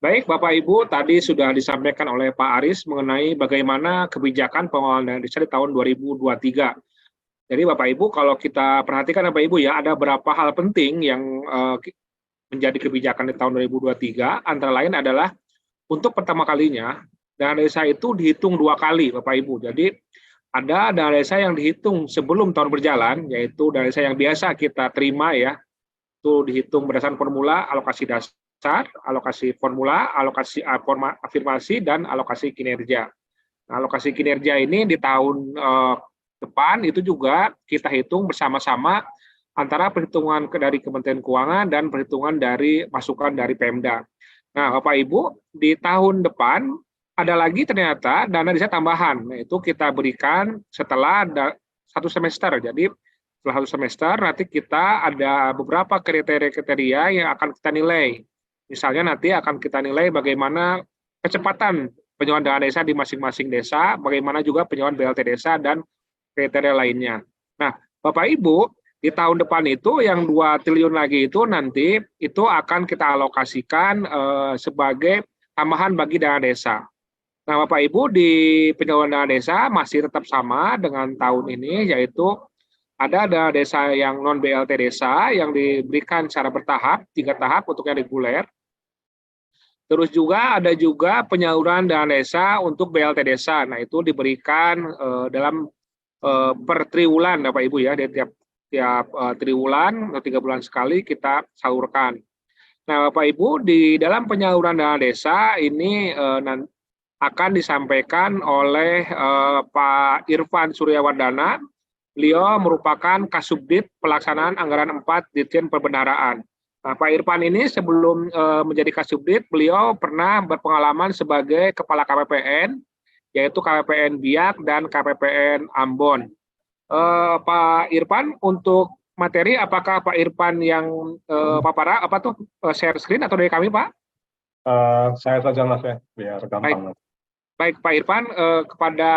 Baik, Bapak Ibu, tadi sudah disampaikan oleh Pak Aris mengenai bagaimana kebijakan pengelolaan dana desa di tahun 2023. Jadi Bapak Ibu, kalau kita perhatikan Bapak Ibu ya, ada beberapa hal penting yang menjadi kebijakan di tahun 2023, antara lain adalah untuk pertama kalinya dana desa itu dihitung 2 kali Bapak Ibu. Jadi ada dana desa yang dihitung sebelum tahun berjalan, yaitu dana desa yang biasa kita terima ya, itu dihitung berdasarkan formula alokasi dasar, alokasi formula, alokasi afirmasi, dan alokasi kinerja. Nah, alokasi kinerja ini di tahun depan itu juga kita hitung bersama-sama antara perhitungan dari Kementerian Keuangan dan perhitungan dari masukan dari Pemda. Nah, Bapak Ibu, di tahun depan ada lagi ternyata dana desa tambahan. Nah, itu kita berikan setelah satu semester. Jadi setelah satu semester nanti kita ada beberapa kriteria-kriteria yang akan kita nilai. Misalnya nanti akan kita nilai bagaimana kecepatan penyerahan dana desa di masing-masing desa, bagaimana juga penyerahan BLT desa dan kriteria lainnya. Nah, Bapak Ibu, di tahun depan itu yang 2 triliun lagi itu nanti itu akan kita alokasikan sebagai tambahan bagi dana desa. Nah, Bapak Ibu, di penyaluran dana desa masih tetap sama dengan tahun ini, yaitu ada dana desa yang non BLT desa yang diberikan secara bertahap, 3 tahap untuk yang reguler. Terus juga ada juga penyaluran dana desa untuk BLT desa. Nah, itu diberikan dalam per triwulan Bapak Ibu ya, tiap tiap triwulan atau 3 bulan sekali kita salurkan. Nah, Bapak Ibu, di dalam penyaluran dana desa ini akan disampaikan oleh Pak Irfan Suryawardana. Beliau merupakan Kasubdit Pelaksanaan Anggaran 4 Ditjen Perbendaharaan. Nah, Pak Irfan ini sebelum menjadi Kasubdit, beliau pernah berpengalaman sebagai Kepala KPPN, yaitu KPPN Biak dan KPPN Ambon. Pak Irfan, untuk materi apakah Pak Irfan yang share screen atau dari kami, Pak? Saya saja Mas ya, biar gampang. Baik, Pak Irfan, kepada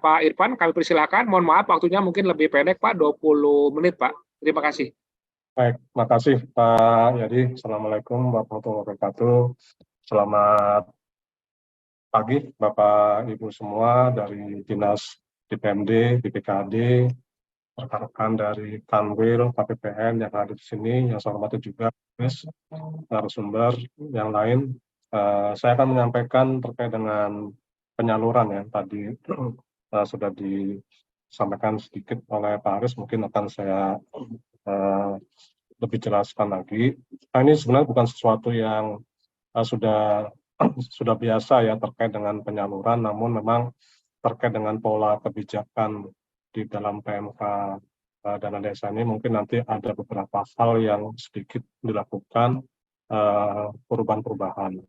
Pak Irfan kami persilakan. Mohon maaf waktunya mungkin lebih pendek, Pak, 20 menit, Pak. Terima kasih. Baik, makasih Pak Yadi. Assalamualaikum warahmatullahi wabarakatuh. Selamat pagi Bapak Ibu semua dari Dinas DPMD, BPKD, rekan-rekan dari Kanwil, KPPN yang ada di sini, yang saya hormati juga narasumber yang lain. Saya akan menyampaikan terkait dengan penyaluran ya, tadi sudah disampaikan sedikit oleh Pak Aris, mungkin akan saya lebih jelaskan lagi. Nah, ini sebenarnya bukan sesuatu yang sudah biasa ya terkait dengan penyaluran, namun memang terkait dengan pola kebijakan di dalam PMK dana desa ini mungkin nanti ada beberapa hal yang sedikit dilakukan perubahan-perubahan.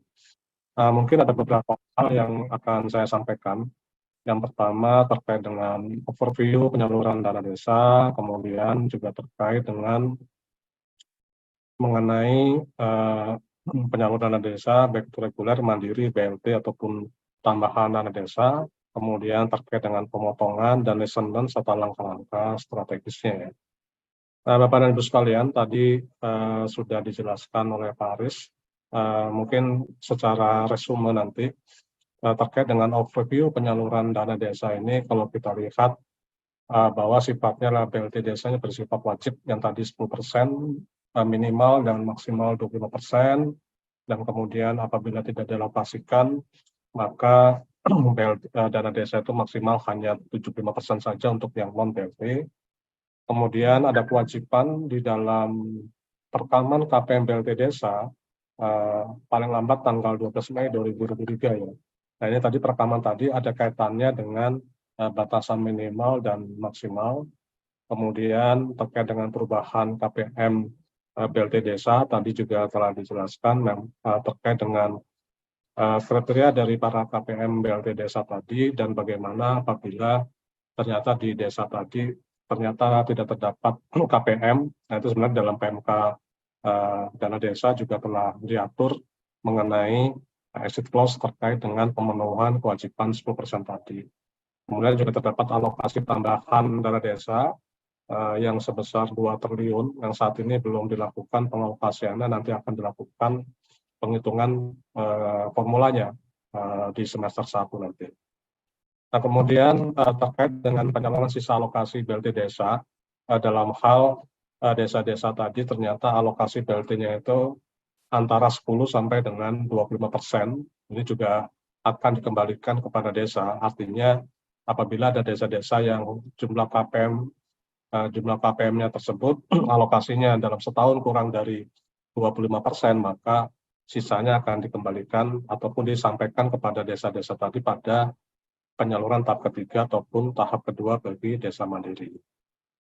Mungkin ada beberapa hal yang akan saya sampaikan. Yang pertama terkait dengan overview penyaluran dana desa, kemudian juga terkait dengan mengenai penyaluran dana desa, baik itu reguler, mandiri, BLT, ataupun tambahan dana desa, kemudian terkait dengan pemotongan dan lesson learned serta langkah-langkah strategisnya. Nah, Bapak dan Ibu sekalian, tadi sudah dijelaskan oleh Pak Aris, mungkin secara resume nanti, terkait dengan overview penyaluran dana desa ini, kalau kita lihat bahwa sifatnya BLT desanya bersifat wajib yang tadi 10% minimal dan maksimal 25%, dan kemudian apabila tidak dialokasikan, maka dana desa itu maksimal hanya 75% saja untuk yang non-BLT. Kemudian ada kewajiban di dalam perekaman KPM BLT desa paling lambat tanggal 12 Mei 2023 ya. Nah, ini tadi perekaman tadi ada kaitannya dengan batasan minimal dan maksimal. Kemudian terkait dengan perubahan KPM BLT desa tadi juga telah dijelaskan terkait dengan kriteria dari para KPM BLT desa tadi dan bagaimana apabila ternyata di desa tadi ternyata tidak terdapat KPM. Nah, itu sebenarnya dalam PMK dana desa juga telah diatur mengenai exit clause terkait dengan pemenuhan kewajiban 10% tadi. Kemudian juga terdapat alokasi tambahan dana desa yang sebesar 2 triliun yang saat ini belum dilakukan pengalokasiannya, nanti akan dilakukan penghitungan formulanya di semester 1 nanti. Nah, kemudian terkait dengan penyaluran sisa alokasi BLT desa, dalam hal desa-desa tadi ternyata alokasi BLT-nya itu antara 10 sampai dengan 25%. Ini juga akan dikembalikan kepada desa. Artinya apabila ada desa-desa yang jumlah KPM-nya tersebut alokasinya dalam setahun kurang dari 25%, maka sisanya akan dikembalikan ataupun disampaikan kepada desa-desa tadi pada penyaluran tahap ketiga ataupun tahap kedua bagi desa mandiri.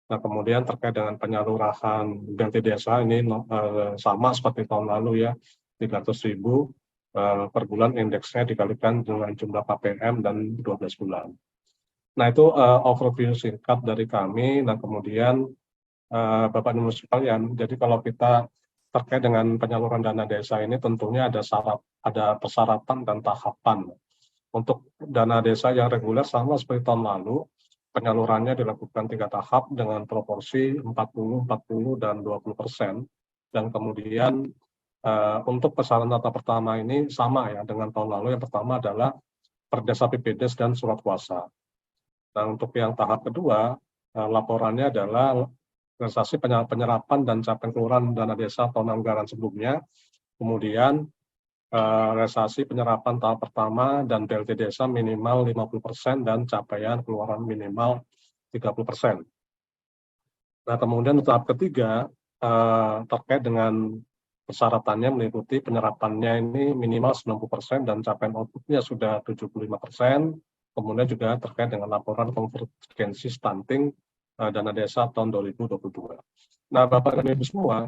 Nah, kemudian terkait dengan penyaluran BLT desa ini sama seperti tahun lalu ya, 300.000 per bulan, indeksnya dikalikan dengan jumlah KPM dan 12 bulan. Nah, itu overview singkat dari kami. Nah, kemudian Bapak Ibu sekalian, jadi kalau kita terkait dengan penyaluran dana desa ini tentunya ada persyaratan dan tahapan. Untuk dana desa yang reguler sama seperti tahun lalu, penyalurannya dilakukan 3 tahap dengan proporsi 40, 40, dan 20%. Dan kemudian untuk persyaratan tahap pertama ini sama ya dengan tahun lalu. Yang pertama adalah Perdesa PPDes dan surat kuasa. Nah, untuk yang tahap kedua, laporannya adalah realisasi penyerapan dan capaian keluaran dana desa tahun anggaran sebelumnya, kemudian realisasi penyerapan tahap pertama dan BLT desa minimal 50% dan capaian keluaran minimal 30%. Nah, kemudian tahap ketiga terkait dengan persyaratannya meliputi penyerapannya ini minimal 90% dan capaian outputnya sudah 75%. Kemudian juga terkait dengan laporan konvergensi stunting dana desa tahun 2022. Nah, Bapak dan Ibu semua,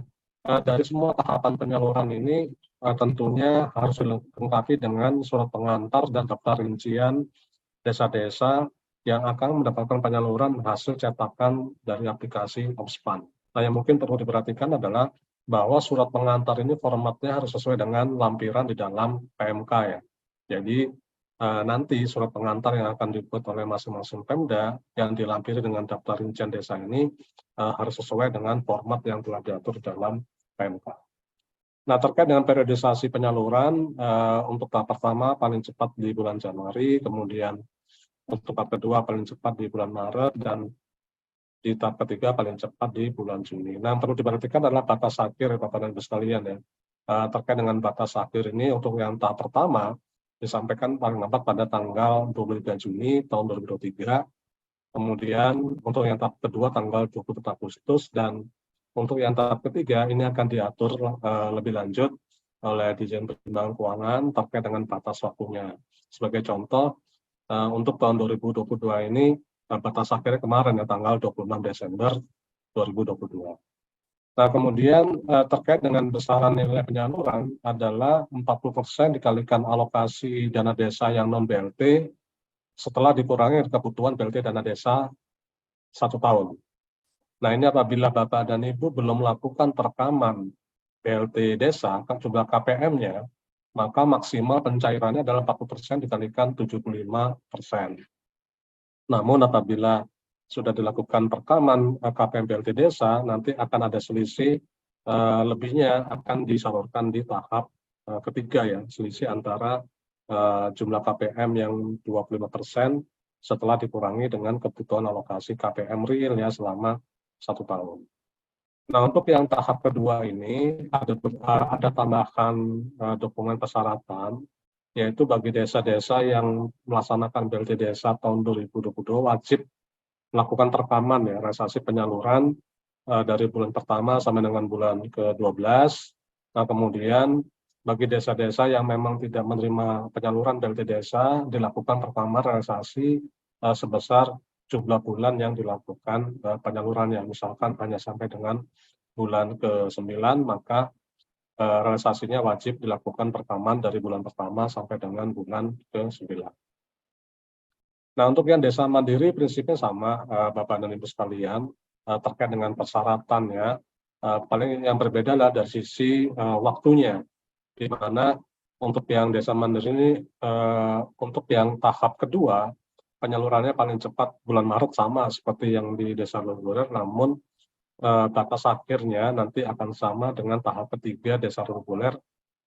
dari semua tahapan penyaluran ini tentunya harus dilengkapi dengan surat pengantar dan daftar rincian desa-desa yang akan mendapatkan penyaluran hasil cetakan dari aplikasi Opspan. Nah, yang mungkin perlu diperhatikan adalah bahwa surat pengantar ini formatnya harus sesuai dengan lampiran di dalam PMK ya. Jadi nanti surat pengantar yang akan dibuat oleh masing-masing Pemda yang dilampiri dengan daftar rincian desa ini harus sesuai dengan format yang telah diatur dalam PMK. Nah, terkait dengan periodisasi penyaluran, untuk tahap pertama paling cepat di bulan Januari, kemudian untuk tahap kedua paling cepat di bulan Maret, dan di tahap ketiga paling cepat di bulan Juni. Nah, yang perlu diperhatikan adalah batas akhir ya Bapak dan Ibu sekalian ya. Terkait dengan batas akhir ini untuk yang tahap pertama disampaikan paling lambat pada tanggal 23 Juni tahun 2023. Kemudian untuk yang tahap kedua tanggal 24 Agustus, dan untuk yang tahap ketiga ini akan diatur lebih lanjut oleh Dirjen Pertimbangan Keuangan terkait dengan batas waktunya. Sebagai contoh, untuk tahun 2022 ini batas akhirnya kemarin ya tanggal 26 Desember 2022. Nah, kemudian terkait dengan besaran nilai penyaluran adalah 40% dikalikan alokasi dana desa yang non-BLT setelah dikurangi kebutuhan BLT dana desa 1 tahun. Nah, ini apabila Bapak dan Ibu belum melakukan perekaman BLT desa, jumlah KPM-nya, maka maksimal pencairannya adalah 40% dikalikan 75%. Namun apabila sudah dilakukan perekaman KPM BLT desa, nanti akan ada selisih lebihnya akan disalurkan di tahap ketiga ya, selisih antara jumlah KPM yang 25% setelah dikurangi dengan kebutuhan alokasi KPM real ya selama 1 tahun. Nah, untuk yang tahap kedua ini ada tambahan dokumen persyaratan, yaitu bagi desa-desa yang melaksanakan BLT desa tahun 2022 wajib melakukan perekaman ya, realisasi penyaluran dari bulan pertama sampai dengan bulan ke-12. Nah, kemudian bagi desa-desa yang memang tidak menerima penyaluran BLT desa, dilakukan perekaman realisasi sebesar jumlah bulan yang dilakukan penyalurannya. Misalkan hanya sampai dengan bulan ke-9, maka realisasinya wajib dilakukan perekaman dari bulan pertama sampai dengan bulan ke-9. Nah, untuk yang desa mandiri prinsipnya sama, Bapak dan Ibu sekalian, terkait dengan persyaratan ya. Paling yang berbeda adalah dari sisi waktunya, di mana untuk yang desa mandiri ini, untuk yang tahap kedua, penyalurannya paling cepat bulan Maret sama seperti yang di desa reguler, namun batas akhirnya nanti akan sama dengan tahap ketiga desa reguler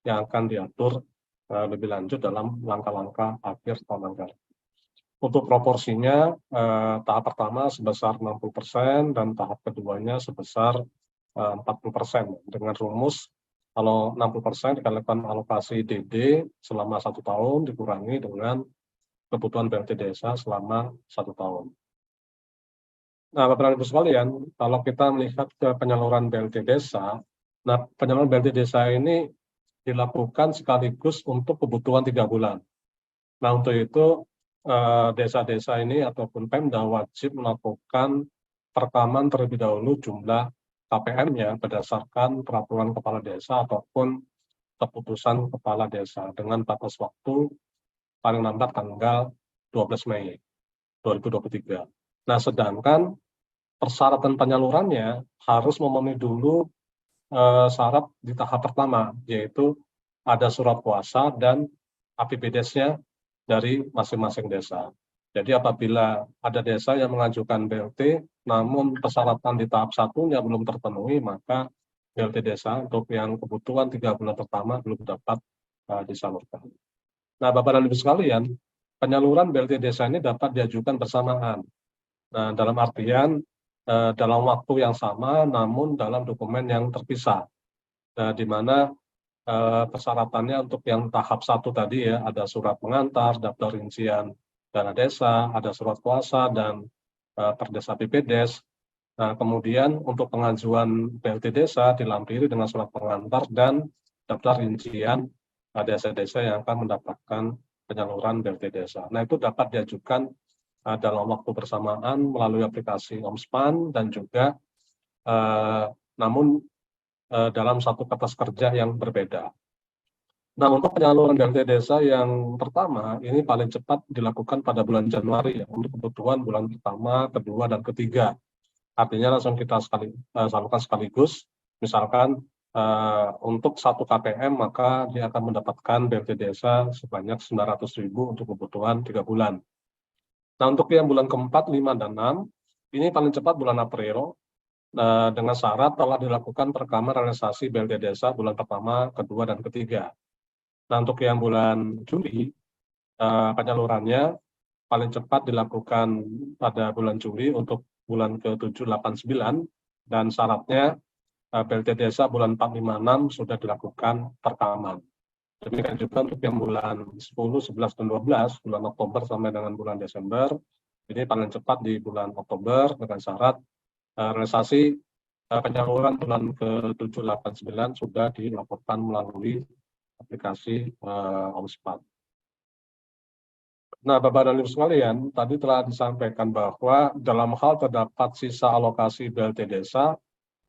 yang akan diatur lebih lanjut dalam langkah-langkah akhir tahun anggaran. Untuk proporsinya, tahap pertama sebesar 60% dan tahap keduanya sebesar 40%. Dengan rumus, kalau 60% dikalikan alokasi DD selama 1 tahun dikurangi dengan kebutuhan BLT desa selama 1 tahun. Nah, Bapak Ibu sekalian, kalau kita melihat ke penyaluran BLT desa, nah penyaluran BLT desa ini dilakukan sekaligus untuk kebutuhan 3 bulan. Nah, untuk itu desa-desa ini ataupun Pemda wajib melakukan perekaman terlebih dahulu jumlah KPM-nya berdasarkan peraturan kepala desa ataupun keputusan kepala desa dengan batas waktu paling lambat tanggal 12 Mei 2023. Nah, sedangkan persyaratan penyalurannya harus memenuhi dulu syarat di tahap pertama, yaitu ada surat kuasa dan APBDes-nya dari masing-masing desa. Jadi apabila ada desa yang mengajukan BLT, namun persyaratan di tahap satunya belum terpenuhi, maka BLT desa untuk yang kebutuhan 3 bulan pertama belum dapat disalurkan. Nah, Bapak dan Ibu sekalian, penyaluran BLT desa ini dapat diajukan bersamaan. Nah, dalam artian dalam waktu yang sama, namun dalam dokumen yang terpisah, di mana persyaratannya untuk yang tahap 1 tadi ya, ada surat pengantar, daftar rincian dana desa, ada surat kuasa dan perdes APBDes. Nah, kemudian untuk pengajuan BLT desa dilampiri dengan surat pengantar dan daftar rincian desa-desa yang akan mendapatkan penyaluran BLT desa. Nah, itu dapat diajukan dalam waktu bersamaan melalui aplikasi Omspan dan juga namun dalam satu kertas kerja yang berbeda. Nah, untuk penyaluran BLT desa yang pertama, ini paling cepat dilakukan pada bulan Januari ya, untuk kebutuhan bulan pertama, kedua, dan ketiga. Artinya langsung kita salurkan sekaligus. Misalkan untuk 1 KPM, maka dia akan mendapatkan BLT desa sebanyak 900.000 untuk kebutuhan 3 bulan. Nah, untuk yang bulan keempat, 5, dan 6, ini paling cepat bulan April, dengan syarat telah dilakukan perekaman realisasi BLT desa bulan pertama, kedua, dan ketiga. Nah, untuk yang bulan Juli, penyalurannya paling cepat dilakukan pada bulan Juli untuk bulan ke-7, 8, 9, dan syaratnya BLT desa bulan 4, 5, 6 sudah dilakukan perekaman. Demikian juga untuk yang bulan 10, 11, dan 12, bulan Oktober sampai dengan bulan Desember, ini paling cepat di bulan Oktober dengan syarat realisasi penyaluran bulan ke-7, 8, 9 sudah dilaporkan melalui aplikasi Omspan. Nah, Bapak dan Ibu sekalian, tadi telah disampaikan bahwa dalam hal terdapat sisa alokasi BLT desa,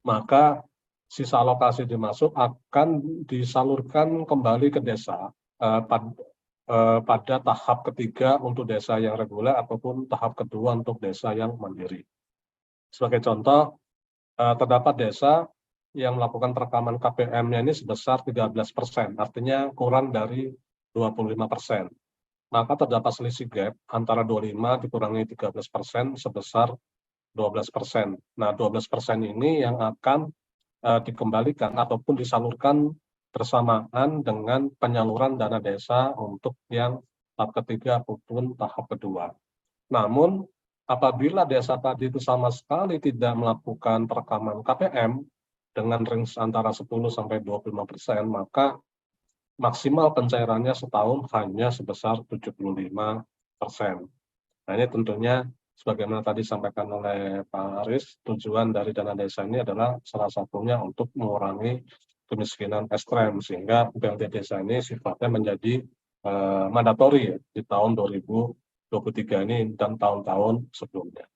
maka sisa alokasi dimasuk akan disalurkan kembali ke desa pada tahap ketiga untuk desa yang reguler ataupun tahap kedua untuk desa yang mandiri. Sebagai contoh, terdapat desa yang melakukan perekaman KPM-nya ini sebesar 13%, artinya kurang dari 25%. Maka terdapat selisih gap antara 25 dikurangi 13% sebesar 12%. Nah, 12% ini yang akan dikembalikan ataupun disalurkan bersamaan dengan penyaluran dana desa untuk yang tahap ketiga maupun tahap kedua. Namun, apabila desa tadi itu sama sekali tidak melakukan perekaman KPM dengan range antara 10-25%, maka maksimal pencairannya setahun hanya sebesar 75%. Nah, ini tentunya sebagaimana tadi disampaikan oleh Pak Aris, tujuan dari dana desa ini adalah salah satunya untuk mengurangi kemiskinan ekstrem, sehingga BLT desa ini sifatnya menjadi mandatori ya, di tahun 2023 ini dan tahun-tahun sebelumnya.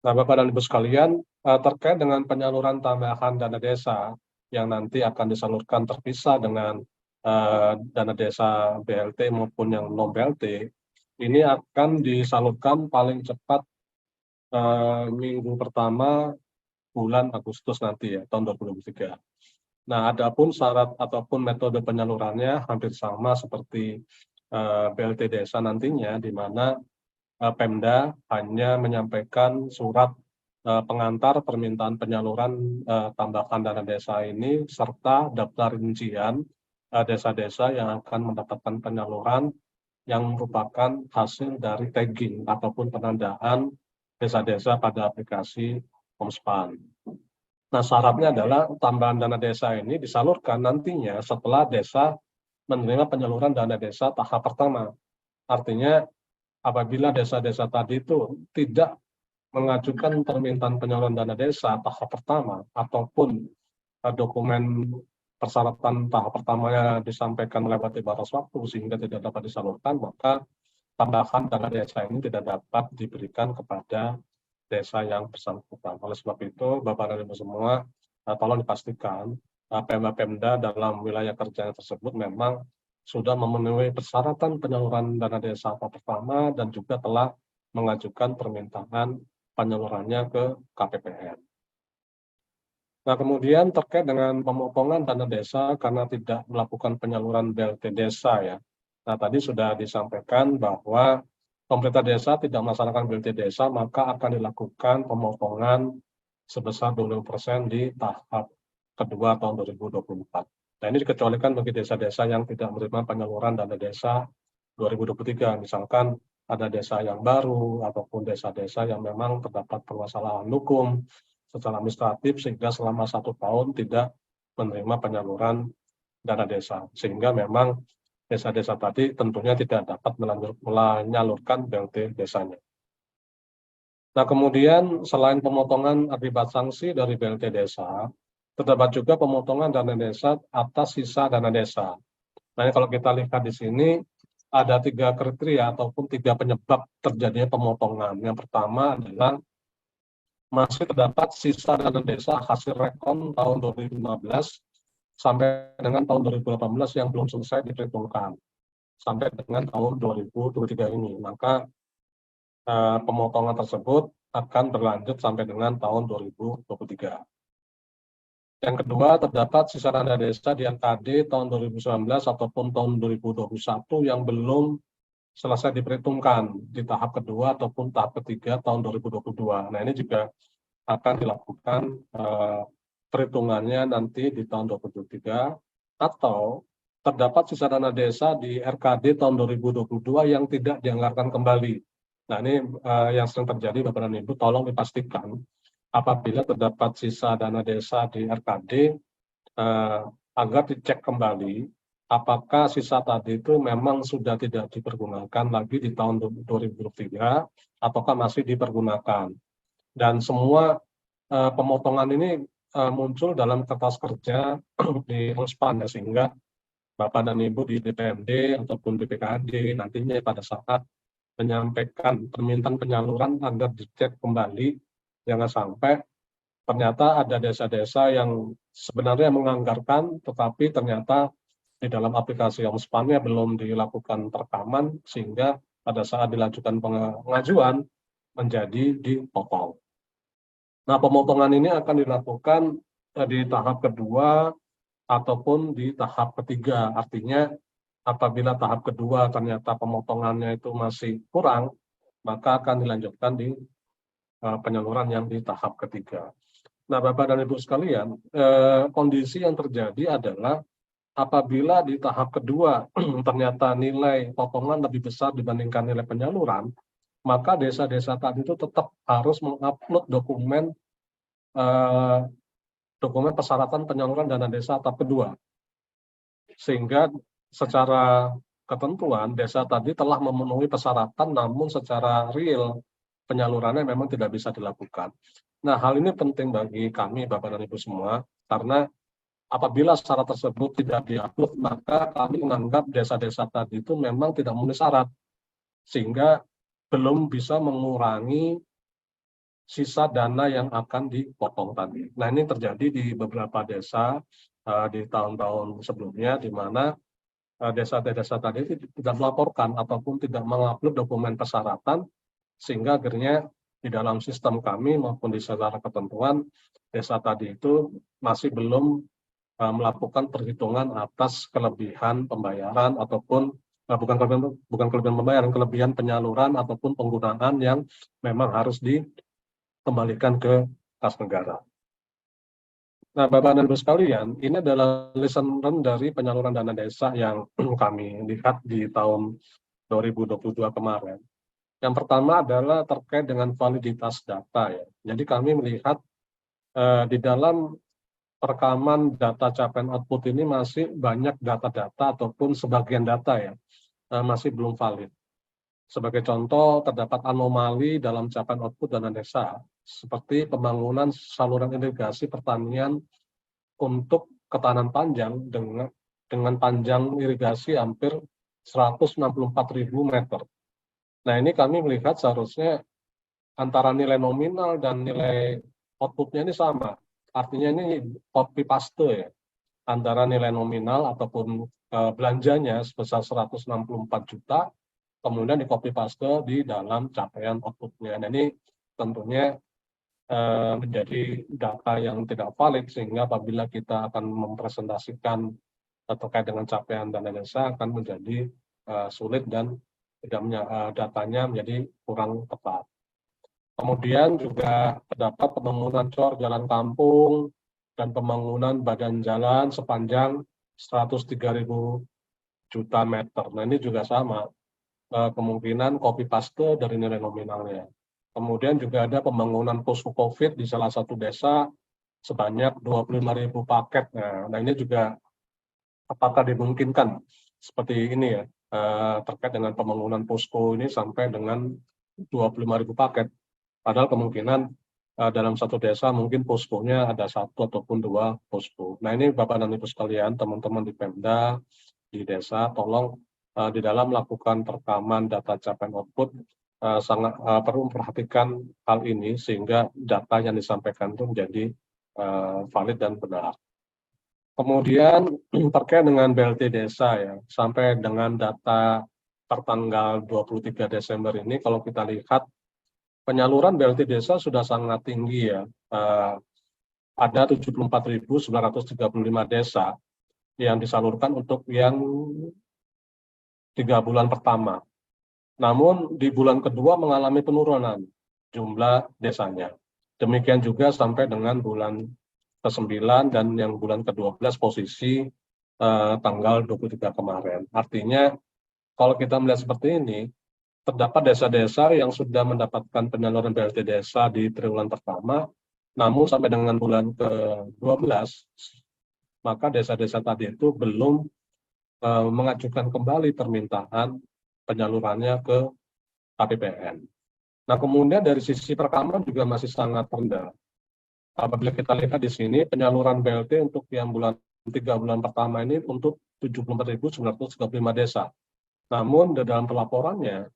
Nah, Bapak dan Ibu sekalian, terkait dengan penyaluran tambahan dana desa yang nanti akan disalurkan terpisah dengan dana desa BLT maupun yang non BLT, ini akan disalurkan paling cepat minggu pertama bulan Agustus nanti ya, tahun 2023. Nah, adapun syarat ataupun metode penyalurannya hampir sama seperti BLT desa nantinya, di mana Pemda hanya menyampaikan surat pengantar permintaan penyaluran tambahan dana desa ini serta daftar rincian desa-desa yang akan mendapatkan penyaluran yang merupakan hasil dari tagging ataupun penandaan desa-desa pada aplikasi Homespan. Nah, syaratnya adalah tambahan dana desa ini disalurkan nantinya setelah desa menerima penyaluran dana desa tahap pertama. Artinya, apabila desa-desa tadi itu tidak mengajukan permintaan penyaluran dana desa tahap pertama ataupun dokumen persyaratan tahap pertamanya disampaikan melewati batas waktu sehingga tidak dapat disalurkan, maka tambahan dana desa ini tidak dapat diberikan kepada desa yang bersangkutan. Oleh sebab itu, Bapak dan Ibu semua, tolong dipastikan Pemda dalam wilayah kerjanya tersebut memang sudah memenuhi persyaratan penyaluran dana desa tahap pertama dan juga telah mengajukan permintaan penyalurannya ke KPPN. Nah, kemudian terkait dengan pemotongan dana desa karena tidak melakukan penyaluran BLT desa ya. Nah, tadi sudah disampaikan bahwa pemerintah desa tidak melaksanakan BLT desa, maka akan dilakukan pemotongan sebesar 20% di tahap kedua tahun 2024. Nah, ini dikecualikan bagi desa-desa yang tidak menerima penyaluran dana desa 2023. Misalkan ada desa yang baru ataupun desa-desa yang memang terdapat permasalahan hukum secara administratif sehingga selama 1 tahun tidak menerima penyaluran dana desa. Sehingga memang desa-desa tadi tentunya tidak dapat menyalurkan BLT desanya. Nah, kemudian selain pemotongan akibat sanksi dari BLT desa, terdapat juga pemotongan dana desa atas sisa dana desa. Nah, kalau kita lihat di sini, ada 3 kriteria ataupun 3 penyebab terjadinya pemotongan. Yang pertama adalah masih terdapat sisa dana desa hasil rekon tahun 2015 sampai dengan tahun 2018 yang belum selesai diperhitungkan sampai dengan tahun 2023 ini. Maka pemotongan tersebut akan berlanjut sampai dengan tahun 2023. Yang kedua, terdapat sisa dana desa di NKD tahun 2019 ataupun tahun 2021 yang belum selesai diperhitungkan di tahap kedua ataupun tahap ketiga tahun 2022. Nah, ini juga akan dilakukan perhitungannya nanti di tahun 2023, atau terdapat sisa dana desa di RKD tahun 2022 yang tidak dianggarkan kembali. Nah, ini yang sering terjadi, Bapak dan Ibu, tolong dipastikan apabila terdapat sisa dana desa di RKD agar dicek kembali apakah sisa tadi itu memang sudah tidak dipergunakan lagi di tahun 2023 ataukah masih dipergunakan. Dan semua pemotongan ini muncul dalam kertas kerja di Homespan, sehingga Bapak dan Ibu di DPMD ataupun BPKD nantinya pada saat menyampaikan permintaan penyaluran agar dicek kembali, jangan sampai ternyata ada desa-desa yang sebenarnya menganggarkan tetapi ternyata di dalam aplikasi Homespan-nya belum dilakukan perekaman sehingga pada saat dilakukan pengajuan menjadi dipotong. Nah, pemotongan ini akan dilakukan di tahap kedua ataupun di tahap ketiga. Artinya apabila tahap kedua ternyata pemotongannya itu masih kurang, maka akan dilanjutkan di penyaluran yang di tahap ketiga. Nah, Bapak dan Ibu sekalian, kondisi yang terjadi adalah apabila di tahap kedua ternyata nilai potongan lebih besar dibandingkan nilai penyaluran, maka desa-desa tadi itu tetap harus mengupload dokumen persyaratan penyaluran dana desa tahap kedua. Sehingga secara ketentuan desa tadi telah memenuhi persyaratan, namun secara real penyalurannya memang tidak bisa dilakukan. Nah, hal ini penting bagi kami, Bapak dan Ibu semua, karena apabila syarat tersebut tidak diupload, maka kami menganggap desa-desa tadi itu memang tidak memenuhi syarat, sehingga belum bisa mengurangi sisa dana yang akan dipotong tadi. Nah, ini terjadi di beberapa desa di tahun-tahun sebelumnya, di mana desa-desa tadi tidak melaporkan ataupun tidak mengupload dokumen persyaratan, sehingga akhirnya di dalam sistem kami maupun di secara ketentuan, desa tadi itu masih belum melakukan perhitungan atas kelebihan pembayaran ataupun bukan kelebihan pembayaran, kelebihan penyaluran ataupun penggunaan yang memang harus kembalikan ke kas negara. Nah, Bapak dan Ibu sekalian, ini adalah lesson learned dari penyaluran dana desa yang kami lihat di tahun 2022 kemarin. Yang pertama adalah terkait dengan validitas data ya. Jadi kami melihat di dalam perekaman data capaian output ini masih banyak data-data ataupun sebagian data ya masih belum valid. Sebagai contoh, terdapat anomali dalam capaian output dana desa, seperti pembangunan saluran irigasi pertanian untuk ketahanan panjang dengan panjang irigasi hampir 164.000 meter. Nah, ini kami melihat seharusnya antara nilai nominal dan nilai outputnya ini sama. Artinya ini copy paste ya, antara nilai nominal ataupun belanjanya sebesar 164 juta, kemudian di copy paste di dalam capaian outputnya. Nah, ini tentunya menjadi data yang tidak valid, sehingga apabila kita akan mempresentasikan terkait dengan capaian dana desa akan menjadi sulit dan datanya menjadi kurang tepat. Kemudian juga terdapat pembangunan cor jalan kampung dan pembangunan badan jalan sepanjang 103.000 juta meter. Nah, ini juga sama, kemungkinan copy paste dari nilai nominalnya. Kemudian juga ada pembangunan posko COVID di salah satu desa sebanyak 25.000 paket. Nah, ini juga apakah dimungkinkan seperti ini ya, terkait dengan pembangunan posko ini sampai dengan 25.000 paket. Padahal kemungkinan dalam satu desa mungkin poskonya ada satu ataupun dua posko. Nah, ini Bapak dan Ibu sekalian, teman-teman di Pemda, di desa, tolong di dalam melakukan perekaman data capaian output sangat perlu memperhatikan hal ini sehingga data yang disampaikan itu menjadi valid dan benar. Kemudian terkait dengan BLT desa ya, sampai dengan data tertanggal 23 Desember ini kalau kita lihat penyaluran BLT desa sudah sangat tinggi ya. Ada 74.935 desa yang disalurkan untuk yang 3 bulan pertama. Namun di bulan kedua mengalami penurunan jumlah desanya. Demikian juga sampai dengan bulan ke-9 dan yang bulan ke-12 posisi tanggal 23 kemarin. Artinya kalau kita melihat seperti ini, terdapat desa-desa yang sudah mendapatkan penyaluran BLT desa di triwulan pertama, namun sampai dengan bulan ke-12, maka desa-desa tadi itu belum mengajukan kembali permintaan penyalurannya ke KPPN. Nah, kemudian dari sisi perekaman juga masih sangat rendah. Apabila kita lihat di sini, penyaluran BLT untuk yang 3 bulan pertama ini untuk 74.935 desa. Namun di dalam pelaporannya,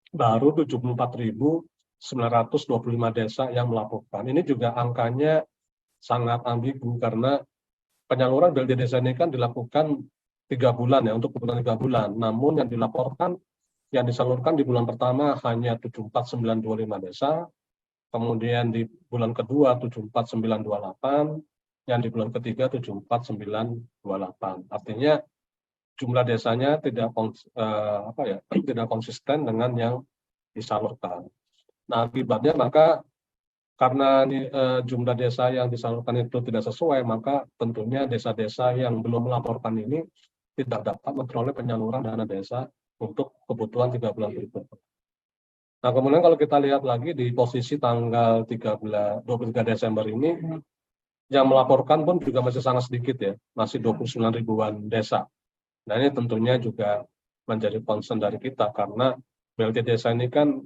baru 74.925 desa yang melaporkan. Ini juga angkanya sangat ambigu karena penyaluran BLT desa ini kan dilakukan 3 bulan ya, untuk kebutuhan 3 bulan. Namun yang dilaporkan, yang disalurkan di bulan pertama hanya 74.925 desa, kemudian di bulan kedua 74.928, yang di bulan ketiga 74.928. Artinya jumlah desanya tidak tidak konsisten dengan yang disalurkan. Nah, akibatnya maka karena jumlah desa yang disalurkan itu tidak sesuai, maka tentunya desa-desa yang belum melaporkan ini tidak dapat memperoleh penyaluran dana desa untuk kebutuhan 3 bulan berikutnya. Nah, kemudian kalau kita lihat lagi di posisi tanggal 23 Desember ini, yang melaporkan pun juga masih sangat sedikit ya, masih 29 ribuan desa. Nah, ini tentunya juga menjadi concern dari kita karena BLT desa ini kan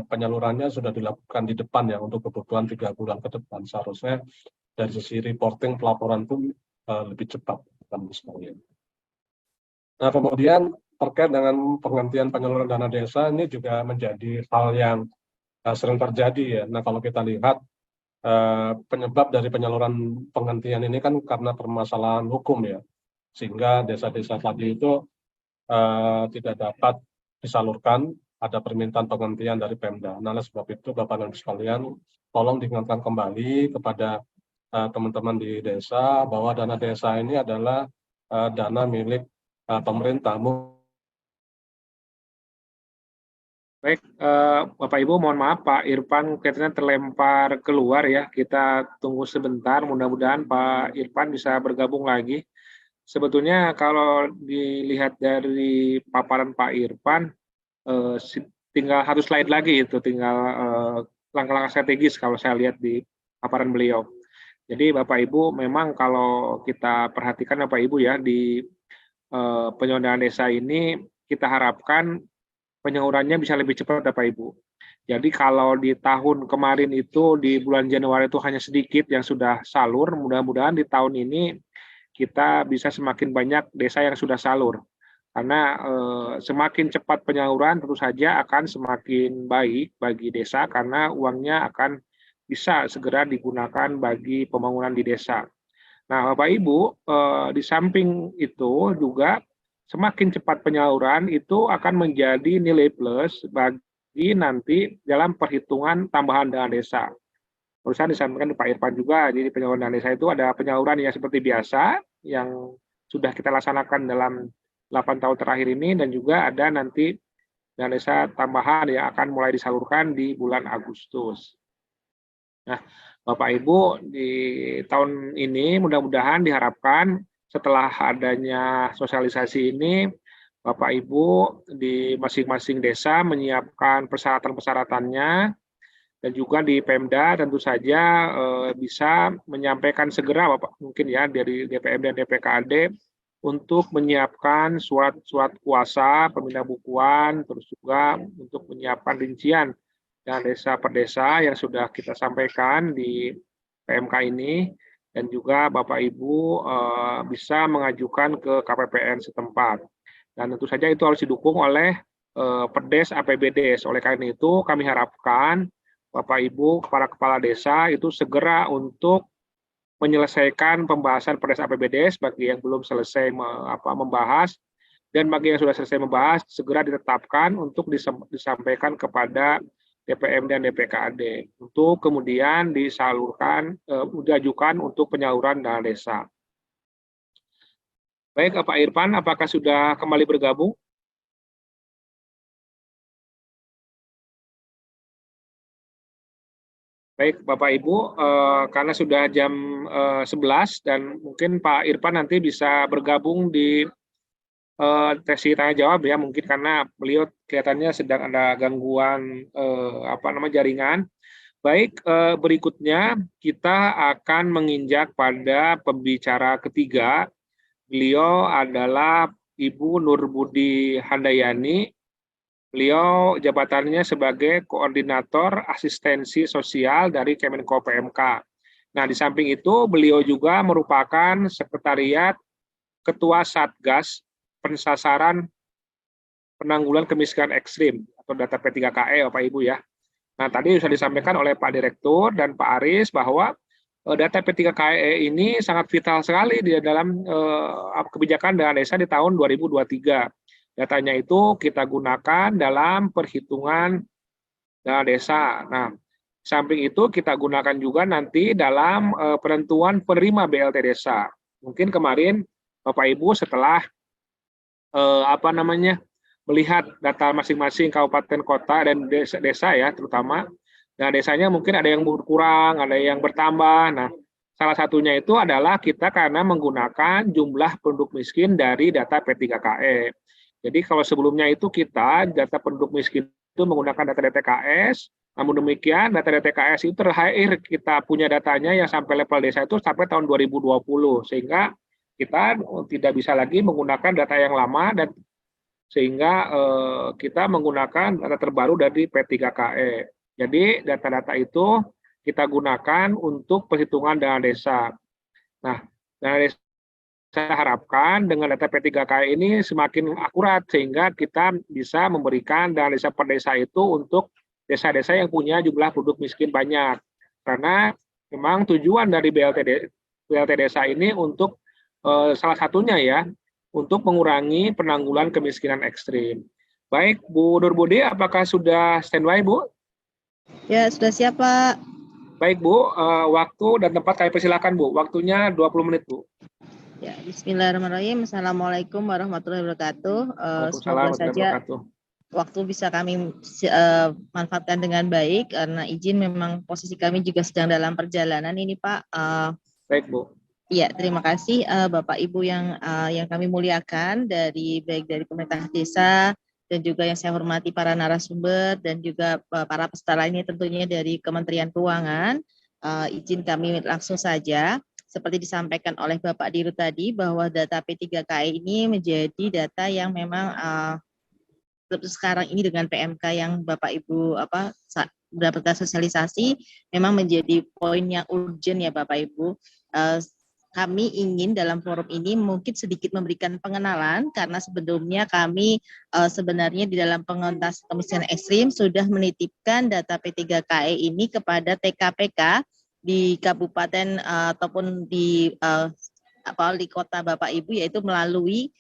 penyalurannya sudah dilakukan di depan ya untuk kebutuhan 3 bulan ke depan. Seharusnya dari sisi reporting pelaporan pun lebih cepat. Nah, kemudian terkait dengan penghentian penyaluran dana desa ini juga menjadi hal yang sering terjadi ya. Nah, kalau kita lihat penyebab dari penyaluran penghentian ini kan karena permasalahan hukum ya, sehingga desa-desa tadi itu tidak dapat disalurkan, ada permintaan penghentian dari Pemda. Nah, oleh sebab itu Bapak dan Ibu sekalian, tolong diingatkan kembali kepada teman-teman di desa bahwa dana desa ini adalah dana milik pemerintah. Baik, Bapak Ibu, mohon maaf Pak Irfan kelihatannya terlempar keluar ya. Kita tunggu sebentar, mudah-mudahan Pak Irfan bisa bergabung lagi. Sebetulnya kalau dilihat dari paparan Pak Irfan, tinggal harus slide lagi itu, tinggal langkah-langkah strategis kalau saya lihat di paparan beliau. Jadi Bapak Ibu, memang kalau kita perhatikan Bapak Ibu ya, di penyelenggaraan desa ini kita harapkan penyalurannya bisa lebih cepat Bapak Ibu. Jadi kalau di tahun kemarin itu di bulan Januari itu hanya sedikit yang sudah salur, mudah-mudahan di tahun ini kita bisa semakin banyak desa yang sudah salur. Karena semakin cepat penyaluran tentu saja akan semakin baik bagi desa karena uangnya akan bisa segera digunakan bagi pembangunan di desa. Nah, Bapak Ibu, di samping itu juga semakin cepat penyaluran itu akan menjadi nilai plus bagi nanti dalam perhitungan tambahan dana desa. Perusahaan disampaikan Pak Irfan juga, jadi penyaluran dana desa itu ada penyaluran yang seperti biasa, yang sudah kita laksanakan dalam 8 tahun terakhir ini, dan juga ada nanti dana desa tambahan yang akan mulai disalurkan di bulan Agustus. Nah, Bapak Ibu, di tahun ini mudah-mudahan diharapkan setelah adanya sosialisasi ini, Bapak Ibu di masing-masing desa menyiapkan persyaratan-persyaratannya, dan juga di Pemda tentu saja bisa menyampaikan segera Bapak mungkin ya dari DPM dan DPKAD untuk menyiapkan surat kuasa pemindah bukuan, terus juga untuk menyiapkan rincian dan desa per desa yang sudah kita sampaikan di PMK ini, dan juga Bapak Ibu bisa mengajukan ke KPPN setempat. Dan tentu saja itu harus didukung oleh Perdes APBDes. Oleh karena itu kami harapkan Bapak Ibu kepala desa itu segera untuk menyelesaikan pembahasan Perdes APBDes bagi yang belum selesai membahas, dan bagi yang sudah selesai membahas segera ditetapkan untuk disampaikan kepada DPM dan DPKAD untuk kemudian disalurkan, diajukan untuk penyaluran dana desa. Baik, Pak Irfan, apakah sudah kembali bergabung? Baik, Bapak Ibu, karena sudah jam 11 dan mungkin Pak Irfan nanti bisa bergabung di sesi tanya jawab ya, mungkin karena beliau kelihatannya sedang ada gangguan jaringan. Baik, berikutnya kita akan menginjak pada pembicara ketiga. Beliau adalah Ibu Nurbudi Handayani. Beliau jabatannya sebagai Koordinator Asistensi Sosial dari Kemenko PMK. Nah, di samping itu beliau juga merupakan Sekretariat Ketua Satgas Pensasaran Penanggulangan Kemiskinan Ekstrim atau data P3KE, Bapak Ibu ya. Nah, tadi sudah disampaikan oleh Pak Direktur dan Pak Aris bahwa data P3KE ini sangat vital sekali di dalam kebijakan dana desa di tahun 2023. Datanya itu kita gunakan dalam perhitungan dana desa. Nah, samping itu kita gunakan juga nanti dalam penentuan penerima BLT desa. Mungkin kemarin Bapak Ibu setelah melihat data masing-masing kabupaten kota dan desa ya terutama, nah desanya mungkin ada yang berkurang, ada yang bertambah. Nah, salah satunya itu adalah kita karena menggunakan jumlah penduduk miskin dari data P3KE. Jadi kalau sebelumnya itu kita data penduduk miskin itu menggunakan data DTKS, namun demikian data DTKS itu terakhir kita punya datanya yang sampai level desa itu sampai tahun 2020, sehingga kita tidak bisa lagi menggunakan data yang lama, dan sehingga kita menggunakan data terbaru dari P3KE. Jadi data-data itu kita gunakan untuk perhitungan dana desa. Nah, dana desa saya harapkan dengan data P3KE ini semakin akurat sehingga kita bisa memberikan dana desa per desa itu untuk desa-desa yang punya jumlah penduduk miskin banyak. Karena memang tujuan dari BLT desa ini untuk salah satunya ya, untuk mengurangi penanggulangan kemiskinan ekstrim. Baik, Bu Nurbudi, apakah sudah standby, Bu? Ya, sudah siap, Pak. Baik, Bu. Waktu dan tempat kami persilakan, Bu. Waktunya 20 menit, Bu. Ya, Bismillahirrahmanirrahim. Assalamualaikum warahmatullahi wabarakatuh. Waalaikumsalam warahmatullahi wabarakatuh. waktu bisa kami manfaatkan dengan baik karena izin memang posisi kami juga sedang dalam perjalanan ini Pak. Baik, Bu. Iya, terima kasih Bapak Ibu yang kami muliakan baik dari pemerintah desa dan juga yang saya hormati para narasumber dan juga para peserta lainnya tentunya dari Kementerian Keuangan. Izin kami langsung saja. Seperti disampaikan oleh Bapak Dirut tadi bahwa data P3KI ini menjadi data yang memang sekarang ini dengan PMK yang Bapak Ibu mendapatkan sosialisasi memang menjadi poin yang urgent ya Bapak Ibu. Kami ingin dalam forum ini mungkin sedikit memberikan pengenalan karena sebelumnya kami sebenarnya di dalam pengentas kemiskinan ekstrim sudah menitipkan data P3KI ini kepada TKPK di kabupaten ataupun di kota Bapak Ibu, yaitu melalui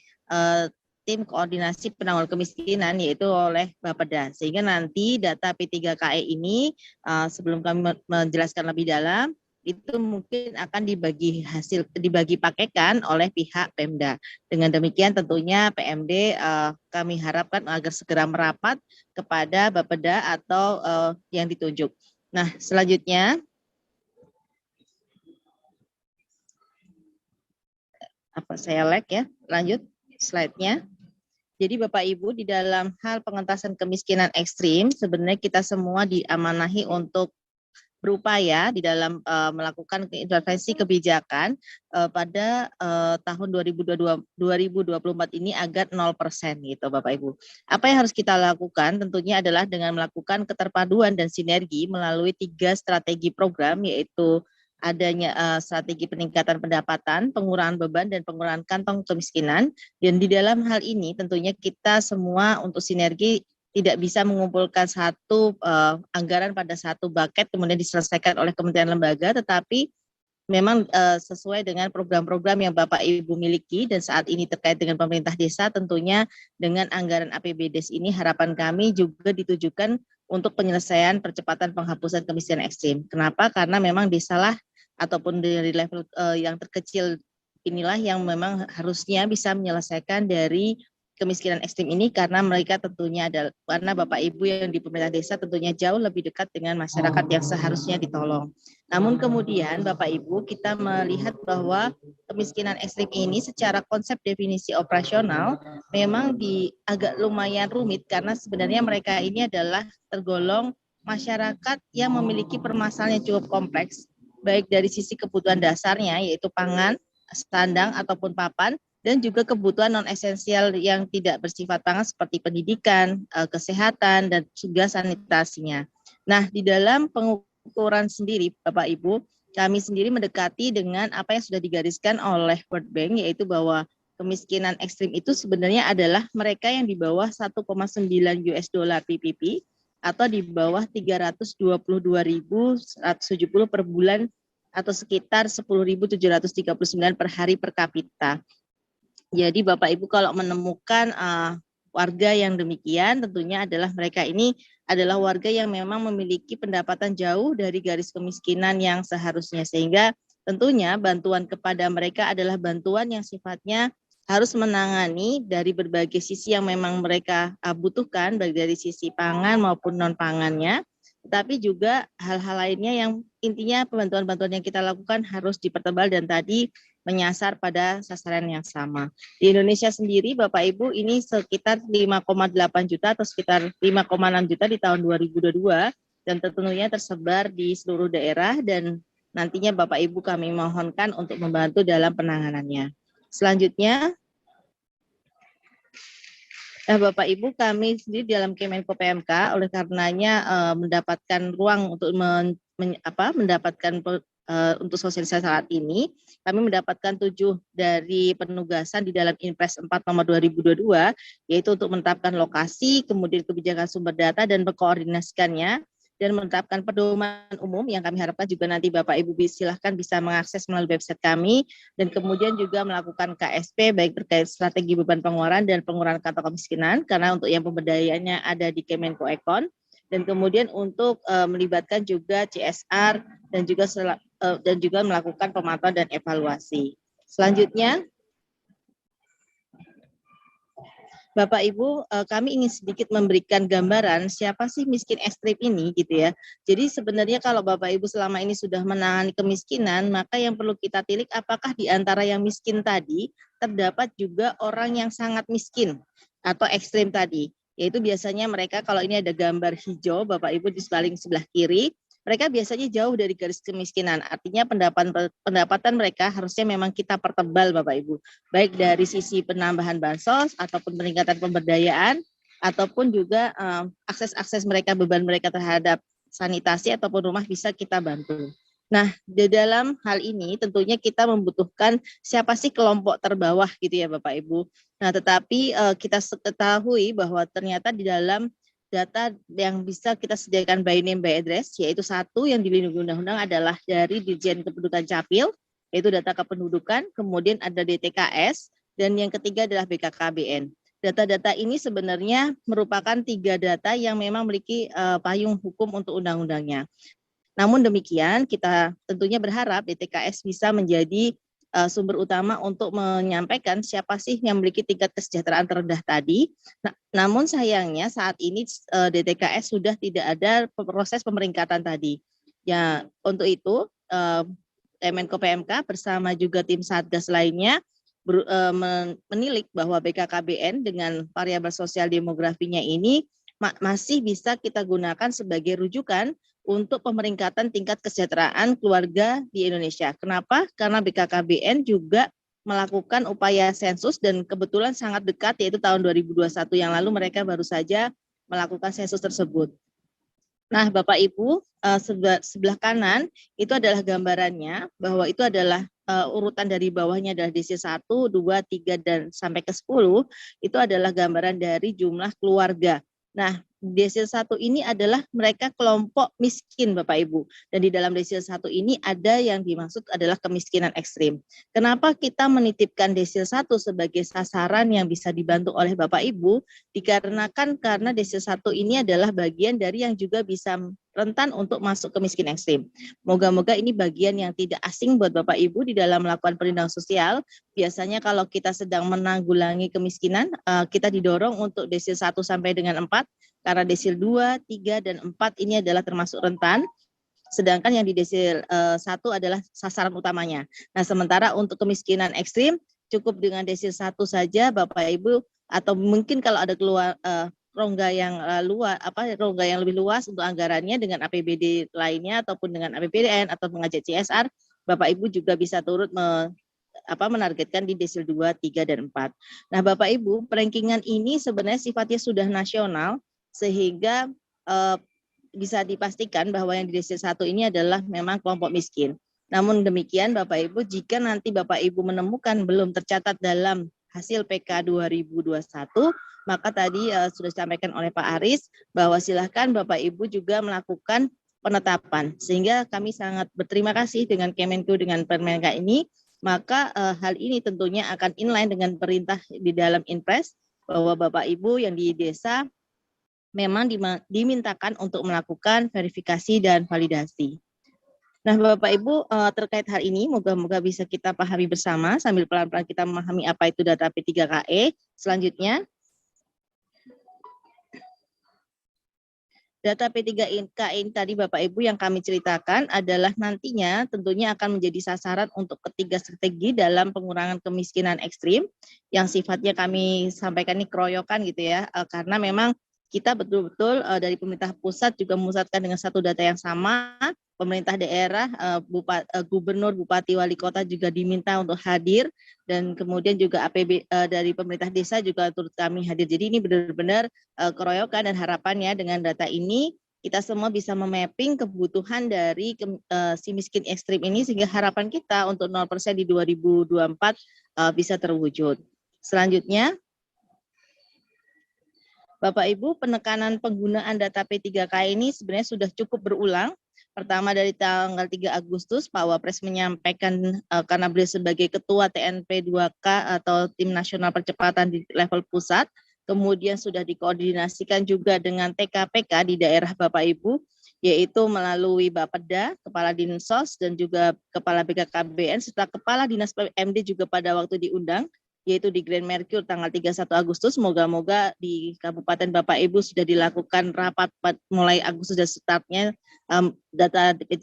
tim koordinasi penanggulangan kemiskinan yaitu oleh Bapeda. Sehingga nanti data P3KI ini sebelum kami menjelaskan lebih dalam itu mungkin akan dibagi pakaikan oleh pihak Pemda. Dengan demikian tentunya PMD kami harapkan agar segera merapat kepada Bapeda atau yang ditunjuk. Nah, selanjutnya saya like ya, lanjut slide-nya. Jadi Bapak Ibu di dalam hal pengentasan kemiskinan ekstrim sebenarnya kita semua diamanahi untuk berupaya di dalam melakukan intervensi kebijakan pada tahun 2024 ini agar 0% gitu Bapak Ibu. Apa yang harus kita lakukan tentunya adalah dengan melakukan keterpaduan dan sinergi melalui 3 strategi program, yaitu adanya strategi peningkatan pendapatan, pengurangan beban, dan pengurangan kantong kemiskinan. Dan di dalam hal ini tentunya kita semua untuk sinergi tidak bisa mengumpulkan satu anggaran pada satu bucket kemudian diselesaikan oleh kementerian lembaga, tetapi memang sesuai dengan program-program yang Bapak Ibu miliki dan saat ini terkait dengan pemerintah desa, tentunya dengan anggaran APBDes ini harapan kami juga ditujukan untuk penyelesaian percepatan penghapusan kemiskinan ekstrim. Kenapa? Karena memang desalah ataupun dari level yang terkecil inilah yang memang harusnya bisa menyelesaikan dari kemiskinan ekstrim ini, karena mereka tentunya karena Bapak Ibu yang di pemerintah desa tentunya jauh lebih dekat dengan masyarakat yang seharusnya ditolong. Namun kemudian Bapak Ibu kita melihat bahwa kemiskinan ekstrim ini secara konsep definisi operasional memang agak lumayan rumit karena sebenarnya mereka ini adalah tergolong masyarakat yang memiliki permasalahan yang cukup kompleks baik dari sisi kebutuhan dasarnya yaitu pangan, sandang ataupun papan, dan juga kebutuhan non-esensial yang tidak bersifat pangan seperti pendidikan, kesehatan, dan juga sanitasinya. Nah, di dalam pengukuran sendiri, Bapak Ibu, kami sendiri mendekati dengan apa yang sudah digariskan oleh World Bank, yaitu bahwa kemiskinan ekstrim itu sebenarnya adalah mereka yang di bawah 1,9 US dollar PPP atau di bawah 322.170 per bulan atau sekitar 10.739 per hari per kapita. Jadi Bapak Ibu kalau menemukan warga yang demikian tentunya adalah mereka ini adalah warga yang memang memiliki pendapatan jauh dari garis kemiskinan yang seharusnya, sehingga tentunya bantuan kepada mereka adalah bantuan yang sifatnya harus menangani dari berbagai sisi yang memang mereka butuhkan, baik dari sisi pangan maupun non pangannya, tetapi juga hal-hal lainnya yang intinya bantuan-bantuan yang kita lakukan harus dipertebal dan tadi menyasar pada sasaran yang sama. Di Indonesia sendiri Bapak Ibu ini sekitar 5,8 juta atau sekitar 5,6 juta di tahun 2022 dan tentunya tersebar di seluruh daerah dan nantinya Bapak Ibu kami mohonkan untuk membantu dalam penanganannya. Selanjutnya Bapak Ibu kami sendiri dalam Kemenko PMK oleh karenanya mendapatkan ruang untuk mendapatkan untuk sosialisasi saat ini, kami mendapatkan 7 dari penugasan di dalam Inpres 4 nomor 2022, yaitu untuk menetapkan lokasi, kemudian kebijakan sumber data dan berkoordinasikannya, dan menetapkan pedoman umum yang kami harapkan juga nanti Bapak Ibu silahkan bisa mengakses melalui website kami, dan kemudian juga melakukan KSP baik terkait strategi beban pengeluaran dan pengurangan kantong kemiskinan, karena untuk yang pemberdayaannya ada di Kemenko Ekon, dan kemudian untuk melibatkan juga CSR dan juga melakukan pemantauan dan evaluasi. Selanjutnya, Bapak Ibu, kami ingin sedikit memberikan gambaran siapa sih miskin ekstrim ini gitu ya. Jadi sebenarnya kalau Bapak Ibu selama ini sudah menangani kemiskinan, maka yang perlu kita tilik apakah di antara yang miskin tadi terdapat juga orang yang sangat miskin atau ekstrim tadi. Yaitu biasanya mereka kalau ini ada gambar hijau Bapak Ibu di paling sebelah kiri, mereka biasanya jauh dari garis kemiskinan. Artinya pendapatan mereka harusnya memang kita pertebal Bapak Ibu. Baik dari sisi penambahan bansos ataupun peningkatan pemberdayaan ataupun juga akses-akses mereka, beban mereka terhadap sanitasi ataupun rumah bisa kita bantu. Nah, di dalam hal ini tentunya kita membutuhkan siapa sih kelompok terbawah gitu ya Bapak Ibu. Nah, tetapi kita ketahui bahwa ternyata di dalam data yang bisa kita sediakan by name by address, yaitu satu yang dilindungi undang-undang adalah dari Dirjen Kependudukan Capil, yaitu data kependudukan, kemudian ada DTKS, dan yang ketiga adalah BKKBN. Data-data ini sebenarnya merupakan 3 data yang memang memiliki payung hukum untuk undang-undangnya. Namun demikian, kita tentunya berharap DTKS bisa menjadi sumber utama untuk menyampaikan siapa sih yang memiliki tingkat kesejahteraan terendah tadi. Namun sayangnya saat ini DTKS sudah tidak ada proses pemeringkatan tadi. Ya, untuk itu Menko PMK bersama juga tim Satgas lainnya menilik bahwa BKKBN dengan variabel sosial demografinya ini masih bisa kita gunakan sebagai rujukan untuk pemeringkatan tingkat kesejahteraan keluarga di Indonesia. Kenapa? Karena BKKBN juga melakukan upaya sensus dan kebetulan sangat dekat, yaitu tahun 2021 yang lalu mereka baru saja melakukan sensus tersebut. Nah, Bapak Ibu, sebelah kanan itu adalah gambarannya bahwa itu adalah urutan dari bawahnya adalah desil 1, 2, 3 dan sampai ke 10 itu adalah gambaran dari jumlah keluarga. Nah, desil 1 ini adalah mereka kelompok miskin Bapak Ibu. Dan di dalam desil 1 ini ada yang dimaksud adalah kemiskinan ekstrim. Kenapa kita menitipkan desil 1 sebagai sasaran yang bisa dibantu oleh Bapak Ibu? Dikarenakan karena desil 1 ini adalah bagian dari yang juga bisa rentan untuk masuk ke miskin ekstrim. Moga-moga ini bagian yang tidak asing buat Bapak Ibu di dalam melakukan perlindungan sosial. Biasanya kalau kita sedang menanggulangi kemiskinan, kita didorong untuk desil 1 sampai dengan 4, karena desil 2, 3, dan 4 ini adalah termasuk rentan. Sedangkan yang di desil 1 adalah sasaran utamanya. Nah, sementara untuk kemiskinan ekstrim, cukup dengan desil 1 saja Bapak Ibu, atau mungkin kalau ada keluar rongga yang rongga yang lebih luas untuk anggarannya dengan APBD lainnya ataupun dengan APBDN atau mengajak CSR, Bapak Ibu juga bisa turut menargetkan di desil 2, 3, dan 4. Nah, Bapak Ibu, rankingan ini sebenarnya sifatnya sudah nasional sehingga bisa dipastikan bahwa yang di desil 1 ini adalah memang kelompok miskin. Namun demikian Bapak Ibu, jika nanti Bapak Ibu menemukan belum tercatat dalam hasil PK 2021, maka tadi sudah disampaikan oleh Pak Aris bahwa silahkan Bapak Ibu juga melakukan penetapan. Sehingga kami sangat berterima kasih dengan Kemenko dengan Permenka ini, maka hal ini tentunya akan inline dengan perintah di dalam Inpres bahwa Bapak Ibu yang di desa memang dimintakan untuk melakukan verifikasi dan validasi. Nah, Bapak Ibu, terkait hal ini, moga-moga bisa kita pahami bersama sambil pelan-pelan kita memahami apa itu data P3KE. Selanjutnya, data P3KE ini tadi Bapak Ibu yang kami ceritakan adalah nantinya tentunya akan menjadi sasaran untuk ketiga strategi dalam pengurangan kemiskinan ekstrim yang sifatnya kami sampaikan ini keroyokan gitu ya, karena memang kita betul-betul dari pemerintah pusat juga memusatkan dengan satu data yang sama, pemerintah daerah, gubernur, bupati, wali kota juga diminta untuk hadir, dan kemudian juga APB dari pemerintah desa juga turut kami hadir. Jadi ini benar-benar keroyokan dan harapannya dengan data ini kita semua bisa memapping kebutuhan dari si miskin ekstrim ini sehingga harapan kita untuk 0% di 2024 bisa terwujud. Selanjutnya, Bapak Ibu, penekanan penggunaan data P3K ini sebenarnya sudah cukup berulang. Pertama dari tanggal 3 Agustus, Pak Wapres menyampaikan karena beliau sebagai Ketua TNP 2K atau Tim Nasional Percepatan di level pusat, kemudian sudah dikoordinasikan juga dengan TKPK di daerah Bapak Ibu, yaitu melalui Bapeda, Kepala Dinsos, dan juga Kepala BKKBN, serta Kepala Dinas PMD juga pada waktu diundang, yaitu di Grand Mercure tanggal 31 Agustus. Moga-moga di Kabupaten Bapak Ibu sudah dilakukan rapat mulai Agustus dan startnya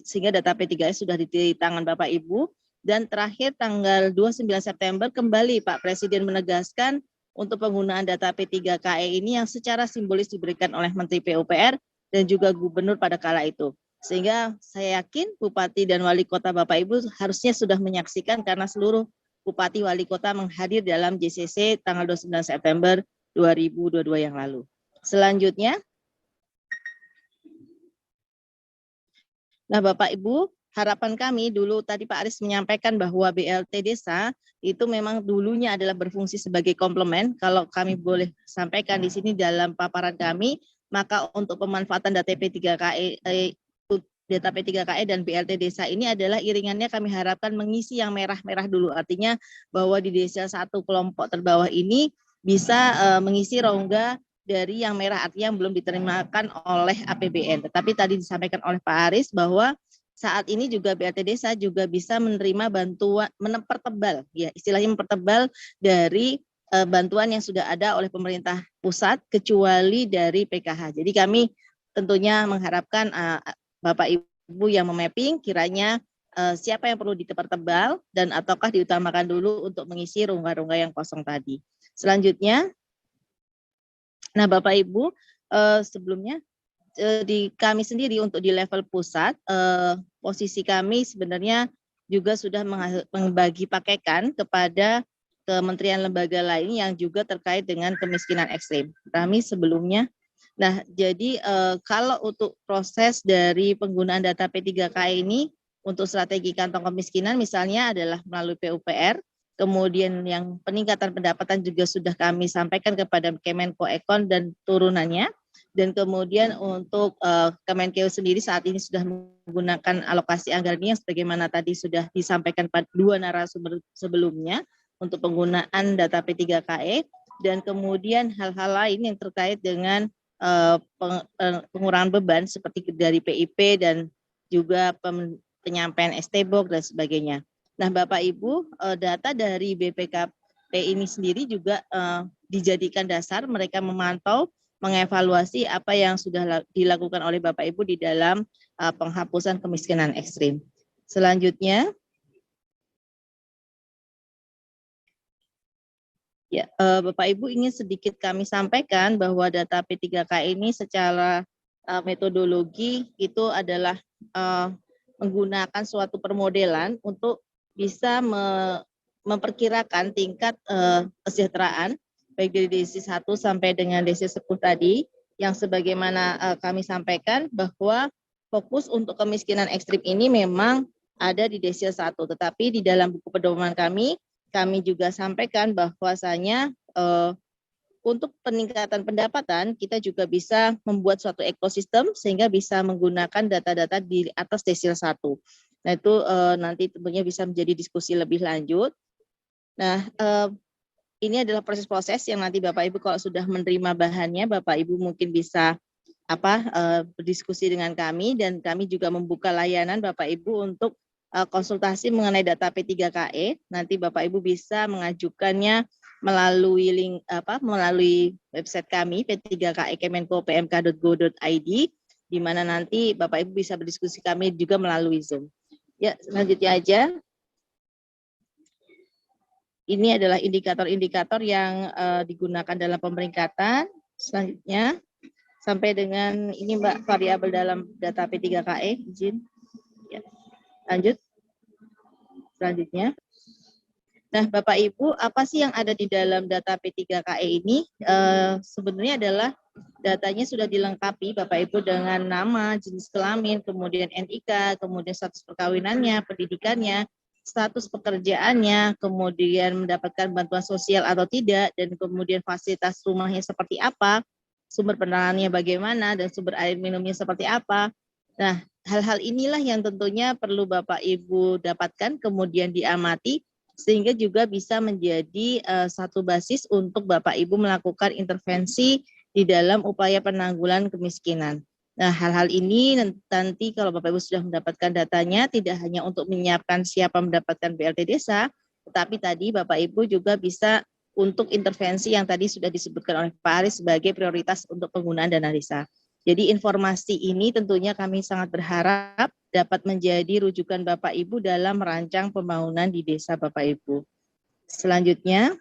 sehingga data P3KE sudah di tangan Bapak Ibu. Dan terakhir tanggal 29 September kembali Pak Presiden menegaskan untuk penggunaan data P3KE ini yang secara simbolis diberikan oleh Menteri PUPR dan juga Gubernur pada kala itu. Sehingga saya yakin Bupati dan Wali Kota Bapak Ibu harusnya sudah menyaksikan karena seluruh Bupati Wali Kota menghadir dalam JCC tanggal 29 September 2022 yang lalu. Selanjutnya, nah Bapak Ibu, harapan kami dulu tadi Pak Aris menyampaikan bahwa BLT Desa itu memang dulunya adalah berfungsi sebagai komplement. Kalau kami boleh sampaikan di sini dalam paparan kami, maka untuk pemanfaatan data P3KE dan BLT Desa ini adalah iringannya kami harapkan mengisi yang merah-merah dulu. Artinya bahwa di desa satu kelompok terbawah ini bisa mengisi rongga dari yang merah, artinya yang belum diterimakan oleh APBN. Tetapi tadi disampaikan oleh Pak Aris bahwa saat ini juga BLT Desa juga bisa menerima bantuan, mempertebal, ya istilahnya mempertebal dari bantuan yang sudah ada oleh pemerintah pusat kecuali dari PKH. Jadi kami tentunya mengharapkan Bapak Ibu yang memapping kiranya siapa yang perlu dipertebal dan ataukah diutamakan dulu untuk mengisi rongga-rongga yang kosong tadi. Selanjutnya, nah Bapak Ibu sebelumnya di kami sendiri untuk di level pusat posisi kami sebenarnya juga sudah membagi pakaikan kepada kementerian lembaga lain yang juga terkait dengan kemiskinan ekstrim. Kami sebelumnya, nah jadi kalau untuk proses dari penggunaan data P3KE ini untuk strategi kantong kemiskinan misalnya adalah melalui PUPR, kemudian yang peningkatan pendapatan juga sudah kami sampaikan kepada Kemenkoekon dan turunannya. Dan kemudian untuk Kemenkeu sendiri saat ini sudah menggunakan alokasi anggaran yang sebagaimana tadi sudah disampaikan pada dua narasumber sebelumnya untuk penggunaan data P3KE dan kemudian hal-hal lain yang terkait dengan pengurangan beban seperti dari PIP dan juga penyampaian STBOK dan sebagainya. Nah Bapak Ibu, data dari BPKP ini sendiri juga dijadikan dasar mereka memantau mengevaluasi apa yang sudah dilakukan oleh Bapak Ibu di dalam penghapusan kemiskinan ekstrim. Selanjutnya, ya Bapak Ibu ingin sedikit kami sampaikan bahwa data P3KE ini secara metodologi itu adalah menggunakan suatu permodelan untuk bisa memperkirakan tingkat kesejahteraan baik dari DC 1 sampai dengan DC 10 tadi, yang sebagaimana kami sampaikan bahwa fokus untuk kemiskinan ekstrim ini memang ada di DC 1, tetapi di dalam buku pedoman kami juga sampaikan bahwasanya untuk peningkatan pendapatan kita juga bisa membuat suatu ekosistem sehingga bisa menggunakan data-data di atas desil 1. Nah itu nanti tentunya bisa menjadi diskusi lebih lanjut. Nah ini adalah proses-proses yang nanti Bapak Ibu kalau sudah menerima bahannya, Bapak Ibu mungkin bisa berdiskusi dengan kami dan kami juga membuka layanan Bapak Ibu untuk konsultasi mengenai data P3KE. Nanti Bapak Ibu bisa mengajukannya melalui link melalui website kami p3ke-kemenko.pmk.go.id di mana nanti Bapak Ibu bisa berdiskusi kami juga melalui Zoom. Ya, selanjutnya aja. Ini adalah indikator-indikator yang digunakan dalam pemeringkatan. Selanjutnya, sampai dengan ini Mbak, variabel dalam data P3KE, izin. Ya. Lanjut. Selanjutnya. Nah, Bapak Ibu, apa sih yang ada di dalam data P3KE ini? Sebenarnya adalah datanya sudah dilengkapi Bapak Ibu dengan nama, jenis kelamin, kemudian NIK, kemudian status perkawinannya, pendidikannya, status pekerjaannya, kemudian mendapatkan bantuan sosial atau tidak, dan kemudian fasilitas rumahnya seperti apa, sumber pendangannya bagaimana, dan sumber air minumnya seperti apa. Nah, hal-hal inilah yang tentunya perlu Bapak Ibu dapatkan, kemudian diamati, sehingga juga bisa menjadi satu basis untuk Bapak Ibu melakukan intervensi di dalam upaya penanggulangan kemiskinan. Nah, hal-hal ini nanti kalau Bapak Ibu sudah mendapatkan datanya, tidak hanya untuk menyiapkan siapa mendapatkan BLT Desa, tetapi tadi Bapak Ibu juga bisa untuk intervensi yang tadi sudah disebutkan oleh Pak Aris sebagai prioritas untuk penggunaan dana desa. Jadi informasi ini tentunya kami sangat berharap dapat menjadi rujukan Bapak Ibu dalam merancang pembangunan di desa Bapak Ibu. Selanjutnya,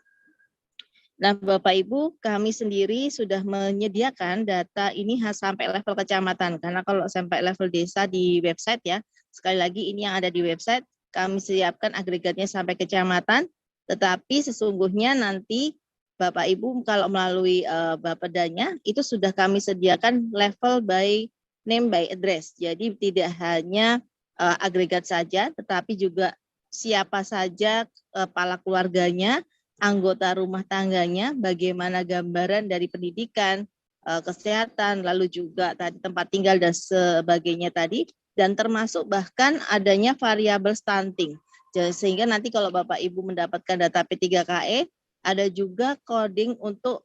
nah Bapak Ibu, kami sendiri sudah menyediakan data ini sampai level kecamatan, karena kalau sampai level desa di website ya, sekali lagi ini yang ada di website, kami siapkan agregatnya sampai kecamatan, tetapi sesungguhnya nanti Bapak Ibu kalau melalui Bapedanya itu sudah kami sediakan level by name by address. Jadi tidak hanya agregat saja, tetapi juga siapa saja kepala keluarganya, anggota rumah tangganya, bagaimana gambaran dari pendidikan, kesehatan, lalu juga tadi tempat tinggal dan sebagainya tadi, dan termasuk bahkan adanya variabel stunting. Sehingga nanti kalau Bapak Ibu mendapatkan data P3KE, ada juga coding untuk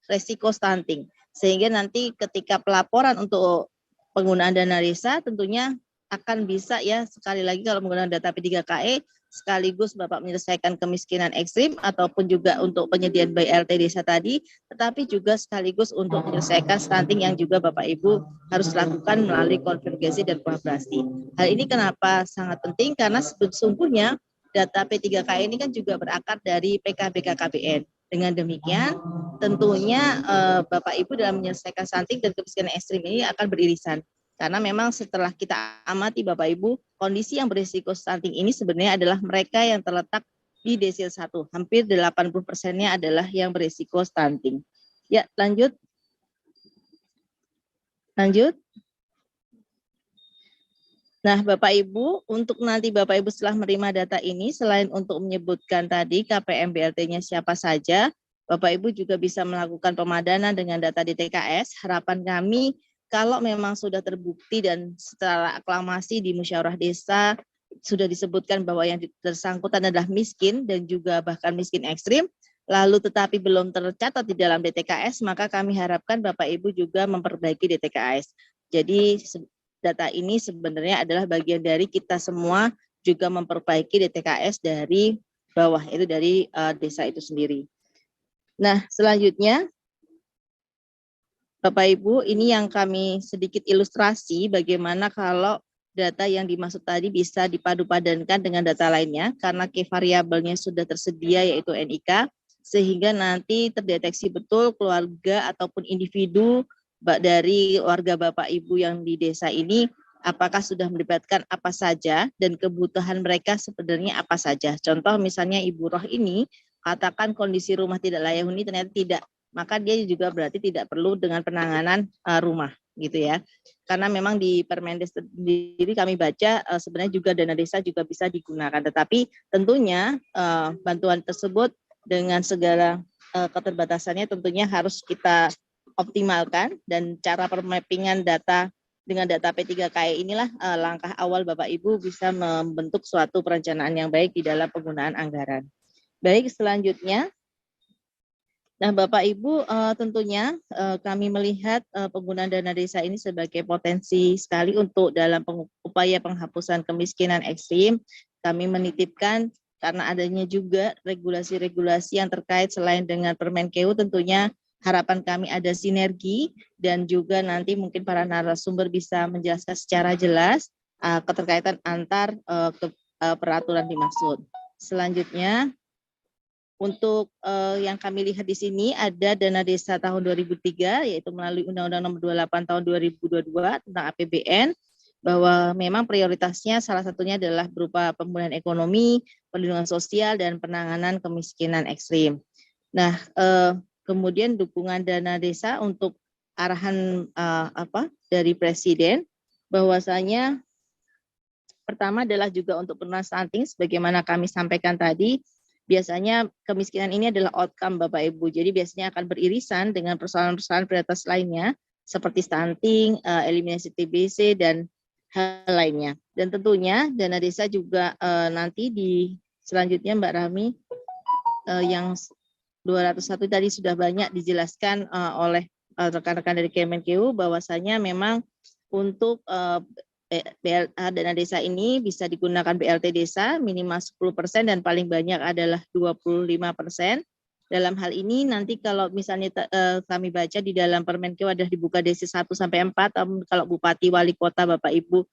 resiko stunting. Sehingga nanti ketika pelaporan untuk penggunaan dana desa tentunya akan bisa ya, sekali lagi kalau menggunakan data P3KE, sekaligus Bapak menyelesaikan kemiskinan ekstrim ataupun juga untuk penyediaan BLT desa tadi, tetapi juga sekaligus untuk menyelesaikan stunting yang juga Bapak Ibu harus lakukan melalui konvergensi dan kolaborasi. Hal ini kenapa sangat penting? Karena sesungguhnya data P3K ini kan juga berakar dari PKBKKBN. Dengan demikian, tentunya Bapak Ibu dalam menyelesaikan stunting dan kemiskinan ekstrim ini akan beririsan. Karena memang setelah kita amati Bapak Ibu, kondisi yang berisiko stunting ini sebenarnya adalah mereka yang terletak di desil 1. Hampir 80%-nya adalah yang berisiko stunting. Ya, lanjut. Lanjut. Nah, Bapak Ibu, untuk nanti Bapak Ibu setelah menerima data ini, selain untuk menyebutkan tadi KPM BLT-nya siapa saja, Bapak Ibu juga bisa melakukan pemadanan dengan data DTKS. Harapan kami, kalau memang sudah terbukti dan setelah aklamasi di musyawarah desa, sudah disebutkan bahwa yang tersangkutan adalah miskin dan juga bahkan miskin ekstrim, lalu tetapi belum tercatat di dalam DTKS, maka kami harapkan Bapak Ibu juga memperbaiki DTKS. Jadi data ini sebenarnya adalah bagian dari kita semua juga memperbaiki DTKS dari bawah, itu dari desa itu sendiri. Nah, selanjutnya Bapak Ibu, ini yang kami sedikit ilustrasi bagaimana kalau data yang dimaksud tadi bisa dipadu-padankan dengan data lainnya, karena key variabelnya sudah tersedia yaitu NIK, sehingga nanti terdeteksi betul keluarga ataupun individu dari warga Bapak Ibu yang di desa ini apakah sudah melibatkan apa saja dan kebutuhan mereka sebenarnya apa saja. Contoh misalnya Ibu Roh ini katakan kondisi rumah tidak layak huni ternyata tidak, maka dia juga berarti tidak perlu dengan penanganan rumah gitu ya. Karena memang di Permendes sendiri kami baca sebenarnya juga dana desa juga bisa digunakan, tetapi tentunya bantuan tersebut dengan segala keterbatasannya tentunya harus kita optimalkan, dan cara permappingan data dengan data P3KE inilah langkah awal Bapak Ibu bisa membentuk suatu perencanaan yang baik di dalam penggunaan anggaran. Baik, selanjutnya. Nah, Bapak Ibu, tentunya kami melihat penggunaan dana desa ini sebagai potensi sekali untuk dalam upaya penghapusan kemiskinan ekstrim. Kami menitipkan karena adanya juga regulasi-regulasi yang terkait selain dengan Permenkeu, tentunya harapan kami ada sinergi dan juga nanti mungkin para narasumber bisa menjelaskan secara jelas keterkaitan antar peraturan dimaksud. Selanjutnya, untuk yang kami lihat di sini ada dana desa tahun 2003 yaitu melalui Undang-Undang Nomor 28 tahun 2022 tentang APBN, bahwa memang prioritasnya salah satunya adalah berupa pemulihan ekonomi, perlindungan sosial dan penanganan kemiskinan ekstrim. Nah, kemudian dukungan dana desa untuk arahan dari Presiden, bahwasanya pertama adalah juga untuk penurunan stunting sebagaimana kami sampaikan tadi. Biasanya kemiskinan ini adalah outcome Bapak Ibu, jadi biasanya akan beririsan dengan persoalan-persoalan prioritas lainnya seperti stunting, eliminasi TBC dan hal lainnya. Dan tentunya dana desa juga nanti di selanjutnya Mbak Rami yang 201 tadi sudah banyak dijelaskan oleh rekan-rekan dari Kemenkeu, bahwasanya memang untuk dana desa ini bisa digunakan BLT desa minimal 10% dan paling banyak adalah 25%. Dalam hal ini nanti kalau misalnya kami baca di dalam Permenkeu ada dibuka DC 1 sampai 4, kalau Bupati Wali Kota Bapak Ibu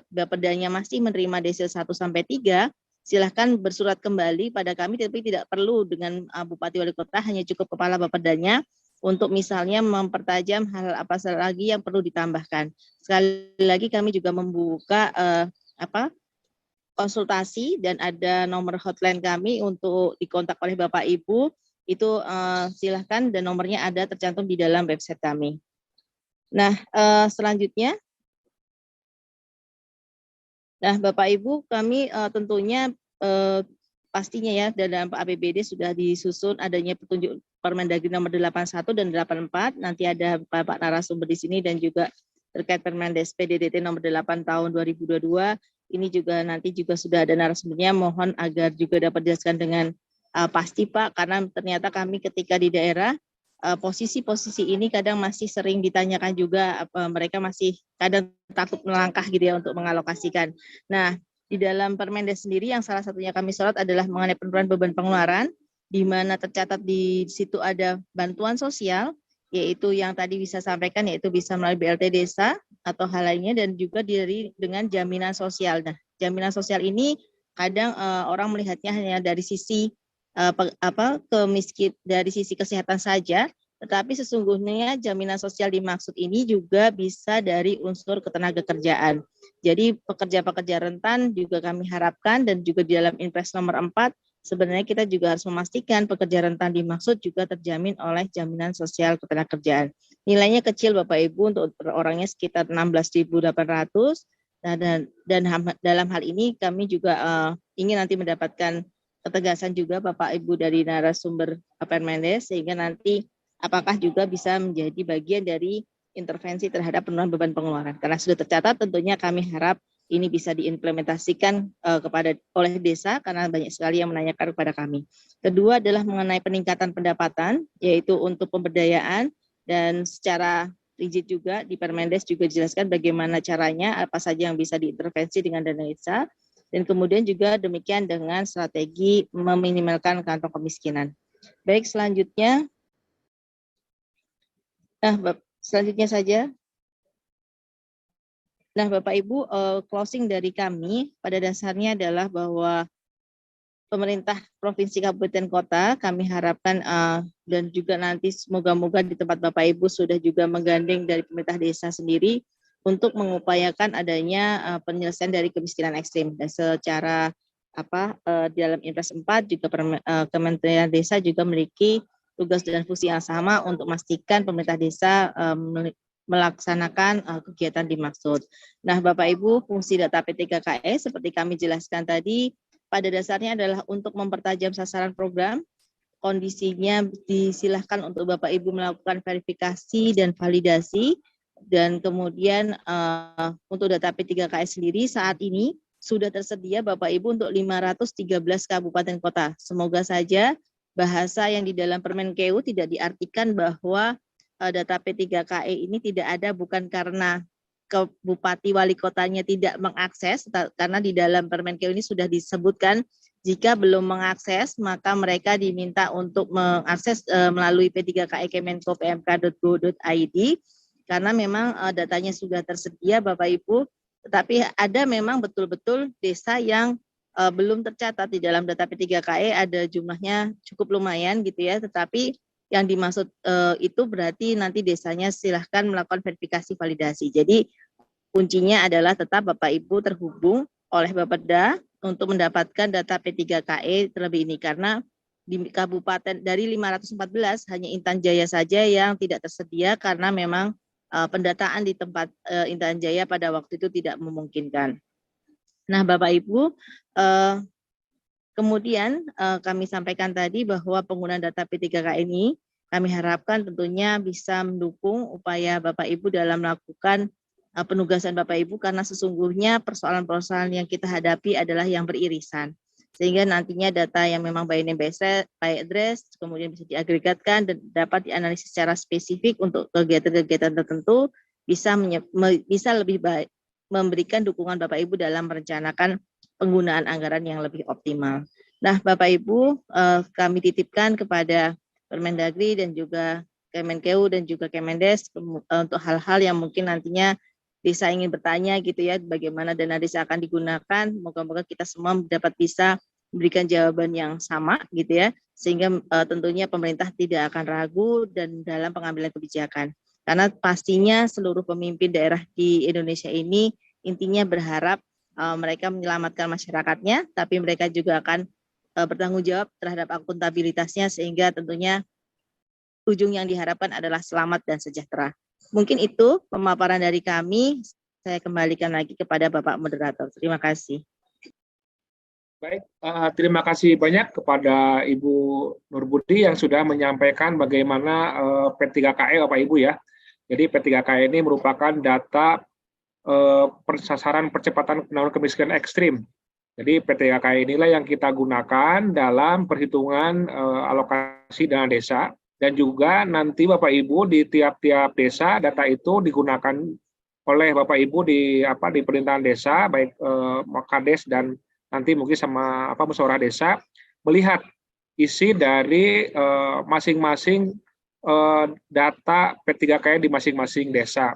Bapedanya masih menerima DC 1 sampai 3, silahkan bersurat kembali pada kami, tapi tidak perlu dengan Bupati Wali Kota, hanya cukup Kepala Bapedanya untuk misalnya mempertajam hal apa lagi yang perlu ditambahkan. Sekali lagi kami juga membuka konsultasi dan ada nomor hotline kami untuk dikontak oleh Bapak Ibu, itu silahkan dan nomornya ada tercantum di dalam website kami. Nah, selanjutnya, Bapak Ibu, kami tentunya pastinya ya dalam APBD sudah disusun adanya petunjuk Permendagri nomor 81 dan 84, nanti ada Bapak narasumber di sini dan juga terkait Permendes PDDT nomor 8 tahun 2022. Ini juga nanti juga sudah ada narasumbernya, mohon agar juga dapat dijelaskan dengan pasti Pak, karena ternyata kami ketika di daerah posisi-posisi ini kadang masih sering ditanyakan juga, mereka masih kadang takut melangkah gitu ya untuk mengalokasikan. Nah, di dalam Permendes sendiri yang salah satunya kami sorot adalah mengenai penurunan beban pengeluaran, di mana tercatat di situ ada bantuan sosial, yaitu yang tadi bisa sampaikan, yaitu bisa melalui BLT desa atau hal lainnya, dan juga dengan jaminan sosial. Nah, jaminan sosial ini kadang orang melihatnya hanya dari sisi dari sisi kesehatan saja, tetapi sesungguhnya jaminan sosial dimaksud ini juga bisa dari unsur ketenagakerjaan. Jadi pekerja-pekerja rentan juga kami harapkan, dan juga di dalam Impres nomor 4 sebenarnya kita juga harus memastikan pekerja rentan dimaksud juga terjamin oleh jaminan sosial ketenagakerjaan. Nilainya kecil Bapak Ibu, untuk per orangnya sekitar 16.800. Dan dalam hal ini kami juga ingin nanti mendapatkan ketegasan juga Bapak Ibu dari narasumber Permendes, sehingga nanti apakah juga bisa menjadi bagian dari intervensi terhadap penurunan beban pengeluaran. Karena sudah tercatat, tentunya kami harap ini bisa diimplementasikan oleh desa, karena banyak sekali yang menanyakan kepada kami. Kedua adalah mengenai peningkatan pendapatan, yaitu untuk pemberdayaan, dan secara rigid juga di Permendes juga dijelaskan bagaimana caranya, apa saja yang bisa diintervensi dengan dana desa, dan kemudian juga demikian dengan strategi meminimalkan kantong kemiskinan. Baik, selanjutnya. Selanjutnya saja. Nah, Bapak Ibu, closing dari kami pada dasarnya adalah bahwa pemerintah provinsi, kabupaten, kota, kami harapkan dan juga nanti semoga-moga di tempat Bapak Ibu sudah juga menggandeng dari pemerintah desa sendiri untuk mengupayakan adanya penyelesaian dari kemiskinan ekstrim. Dan secara di dalam Impres 4 juga Kementerian Desa juga memiliki tugas dan fungsi yang sama untuk memastikan pemerintah desa melaksanakan kegiatan dimaksud. Nah, Bapak Ibu, fungsi data P3KE seperti kami jelaskan tadi, pada dasarnya adalah untuk mempertajam sasaran program. Kondisinya disilahkan untuk Bapak Ibu melakukan verifikasi dan validasi, dan kemudian untuk data P3KE sendiri saat ini sudah tersedia Bapak Ibu untuk 513 kabupaten kota. Semoga saja bahasa yang di dalam Permenkeu tidak diartikan bahwa data P3KE ini tidak ada bukan karena Bupati Wali Kotanya tidak mengakses, karena di dalam Permenkeu ini sudah disebutkan jika belum mengakses maka mereka diminta untuk mengakses melalui P3KE kemenko.pmk.go.id, karena memang datanya sudah tersedia Bapak Ibu, tetapi ada memang betul-betul desa yang belum tercatat di dalam data P3KE, ada jumlahnya cukup lumayan gitu ya, tetapi yang dimaksud itu berarti nanti desanya silahkan melakukan verifikasi validasi. Jadi kuncinya adalah tetap Bapak Ibu terhubung oleh Bapeda untuk mendapatkan data P3KE terlebih ini, karena di kabupaten dari 514 hanya Intan Jaya saja yang tidak tersedia karena memang pendataan di tempat Intan Jaya pada waktu itu tidak memungkinkan. Nah, Bapak Ibu, kemudian kami sampaikan tadi bahwa penggunaan data P3KE ini kami harapkan tentunya bisa mendukung upaya Bapak Ibu dalam melakukan penugasan Bapak Ibu, karena sesungguhnya persoalan-persoalan yang kita hadapi adalah yang beririsan. Sehingga nantinya data yang memang by name by address kemudian bisa diagregatkan dan dapat dianalisis secara spesifik untuk kegiatan-kegiatan tertentu, bisa lebih baik memberikan dukungan Bapak Ibu dalam merencanakan penggunaan anggaran yang lebih optimal. Nah, Bapak Ibu, kami titipkan kepada Permendagri dan juga Kemenkeu dan juga Kemendes untuk hal-hal yang mungkin nantinya desa ingin bertanya gitu ya, bagaimana dana desa akan digunakan. Moga-moga kita semua dapat bisa memberikan jawaban yang sama gitu ya, sehingga tentunya pemerintah tidak akan ragu dan dalam pengambilan kebijakan. Karena pastinya seluruh pemimpin daerah di Indonesia ini intinya berharap mereka menyelamatkan masyarakatnya, tapi mereka juga akan bertanggung jawab terhadap akuntabilitasnya, sehingga tentunya ujung yang diharapkan adalah selamat dan sejahtera. Mungkin itu pemaparan dari kami. Saya kembalikan lagi kepada Bapak Moderator. Terima kasih. Baik, terima kasih banyak kepada Ibu Nurbudi yang sudah menyampaikan bagaimana P3KE Bapak Ibu ya. Jadi P3KE ini merupakan data sasaran percepatan penanggulangan kemiskinan ekstrim. Jadi P3KE inilah yang kita gunakan dalam perhitungan alokasi dana desa, dan juga nanti Bapak Ibu di tiap-tiap desa data itu digunakan oleh Bapak Ibu di pemerintahan desa, baik Kades dan nanti mungkin sama musyawarah desa, melihat isi dari masing-masing data P3KE di masing-masing desa.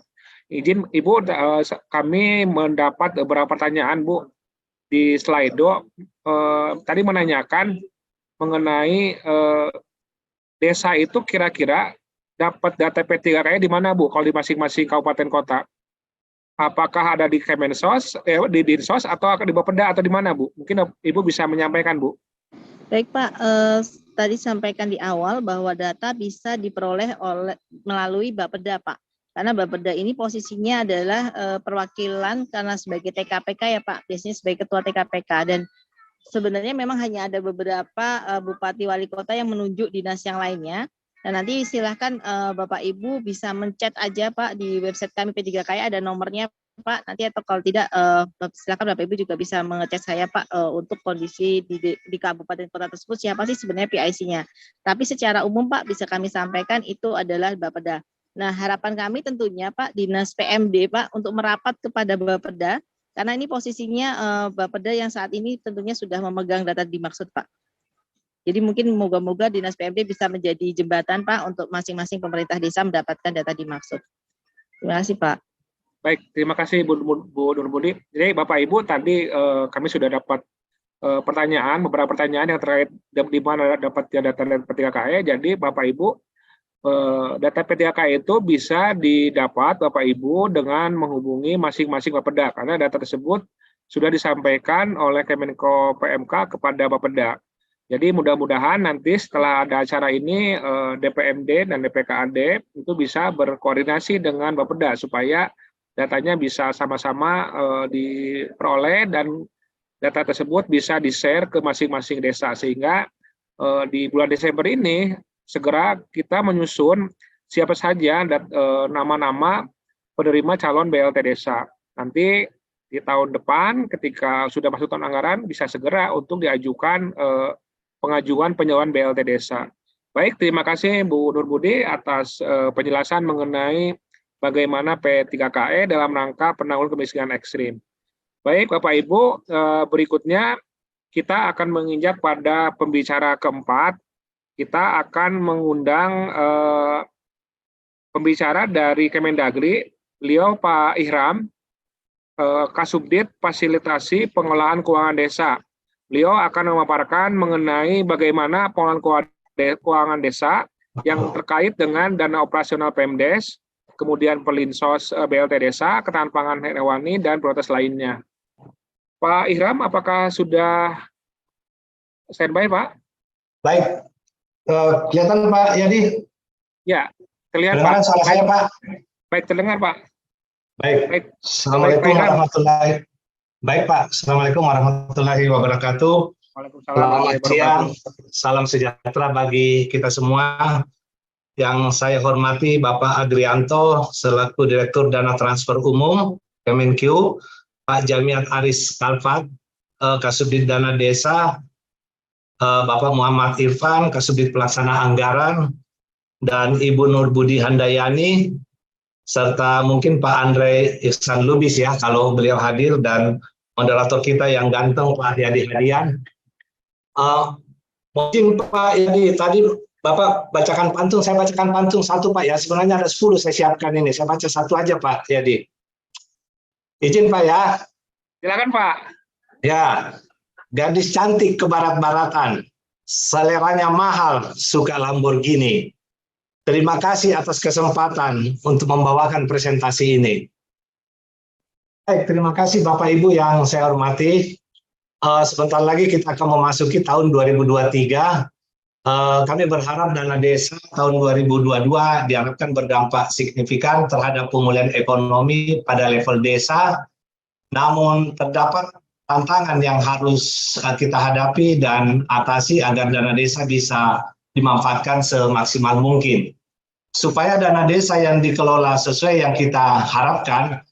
Izin Ibu, kami mendapat beberapa pertanyaan Bu di Slido. Tadi menanyakan mengenai desa itu kira-kira dapat data P3KE di mana Bu? Kalau di masing-masing kabupaten kota, apakah ada di Kemensos, di Dinsos, atau di Bapeda, atau di mana Bu? Mungkin Ibu bisa menyampaikan Bu. Baik Pak, tadi sampaikan di awal bahwa data bisa diperoleh melalui Bapeda Pak. Karena Bapeda ini posisinya adalah perwakilan karena sebagai TKPK ya Pak, biasanya sebagai ketua TKPK, dan sebenarnya memang hanya ada beberapa bupati wali kota yang menunjuk dinas yang lainnya. Dan nanti silahkan Bapak Ibu bisa menchat aja Pak di website kami P3KE, ada nomornya Pak, nanti atau kalau tidak silakan Bapak Ibu juga bisa mengechat saya Pak untuk kondisi di kabupaten kota tersebut siapa sih sebenarnya PIC-nya. Tapi secara umum Pak bisa kami sampaikan itu adalah Bapeda. Nah, harapan kami tentunya Pak Dinas PMD Pak untuk merapat kepada Bapeda, karena ini posisinya Bapeda yang saat ini tentunya sudah memegang data dimaksud Pak. Jadi mungkin moga-moga Dinas PMD bisa menjadi jembatan Pak untuk masing-masing pemerintah desa mendapatkan data dimaksud. Terima kasih Pak. Baik, terima kasih Bu Nurbudi. Jadi Bapak Ibu tadi kami sudah dapat beberapa pertanyaan yang terkait di mana dapatnya data P3KE. Jadi Bapak Ibu, data P3KE itu bisa didapat Bapak Ibu dengan menghubungi masing-masing Bapeda, karena data tersebut sudah disampaikan oleh Kemenko PMK kepada Bapeda. Jadi mudah-mudahan nanti setelah ada acara ini DPMD dan DPKAD itu bisa berkoordinasi dengan Bapeda supaya datanya bisa sama-sama diperoleh dan data tersebut bisa di-share ke masing-masing desa, sehingga di bulan Desember ini segera kita menyusun siapa saja nama-nama penerima calon BLT desa. Nanti di tahun depan ketika sudah masuk tahun anggaran bisa segera untuk diajukan pengajuan penyaluran BLT desa. Baik, terima kasih Bu Nurbudi atas penjelasan mengenai bagaimana P3KE dalam rangka penanggulangan kemiskinan ekstrim. Baik Bapak Ibu, berikutnya kita akan menginjak pada pembicara keempat. Kita akan mengundang pembicara dari Kemendagri, beliau Pak Ihram, Kasubdit Fasilitasi Pengelolaan Keuangan Desa. Beliau akan memaparkan mengenai bagaimana pengelolaan keuangan desa yang terkait dengan dana operasional Pemdes, kemudian Perlinsos BLT Desa, ketahanan pangan hewani, dan prioritas lainnya. Pak Ihram, apakah sudah standby Pak? Baik. Kelihatan Pak Yadi? Ya, terlihat Pak. Suara saya Pak? Baik, terdengar Pak. Baik. Assalamualaikum warahmatullahi wabarakatuh. Baik Pak, Assalamualaikum warahmatullahi wabarakatuh. Selamat siang, salam sejahtera bagi kita semua. Yang saya hormati Bapak Adrianto selaku Direktur Dana Transfer Umum Kemenkeu, Pak Jamiat Aris Kalfat, Kasubdit Dana Desa, Bapak Muhammad Irfan, Kasubdit Pelaksana Anggaran, dan Ibu Nurbudi Handayani, serta mungkin Pak Andre Ihsan Lubis ya, kalau beliau hadir, dan moderator kita yang ganteng Pak Yadi Hadian. Mungkin Pak Yadi tadi Bapak bacakan pantun, saya bacakan pantun satu Pak ya. Sebenarnya ada 10 saya siapkan ini. Saya baca satu aja Pak Yadi. Izin Pak ya. Silakan Pak. Ya, gadis cantik ke barat-baratan, seleranya mahal, suka Lamborghini. Terima kasih atas kesempatan untuk membawakan presentasi ini. Baik, terima kasih Bapak Ibu yang saya hormati. Sebentar lagi kita akan memasuki tahun 2023. Kami berharap dana desa tahun 2022 diharapkan berdampak signifikan terhadap pemulihan ekonomi pada level desa. Namun terdapat tantangan yang harus kita hadapi dan atasi agar dana desa bisa dimanfaatkan semaksimal mungkin. Supaya dana desa yang dikelola sesuai yang kita harapkan,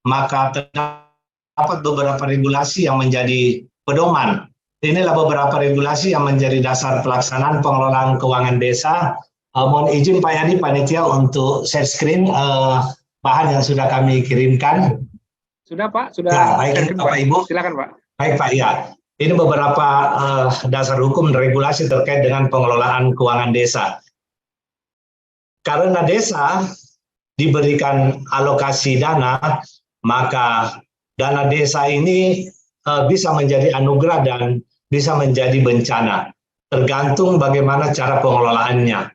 maka terdapat beberapa regulasi yang menjadi pedoman. Inilah beberapa regulasi yang menjadi dasar pelaksanaan pengelolaan keuangan desa. Mohon izin Pak Yadi, panitia untuk share screen bahan yang sudah kami kirimkan. Sudah Pak, sudah. Ya, baik Bapak Ibu. Silakan Pak. Baik Pak, ya. Ini beberapa dasar hukum dan regulasi terkait dengan pengelolaan keuangan desa. Karena desa diberikan alokasi dana, maka dana desa ini bisa menjadi anugerah dan bisa menjadi bencana, tergantung bagaimana cara pengelolaannya.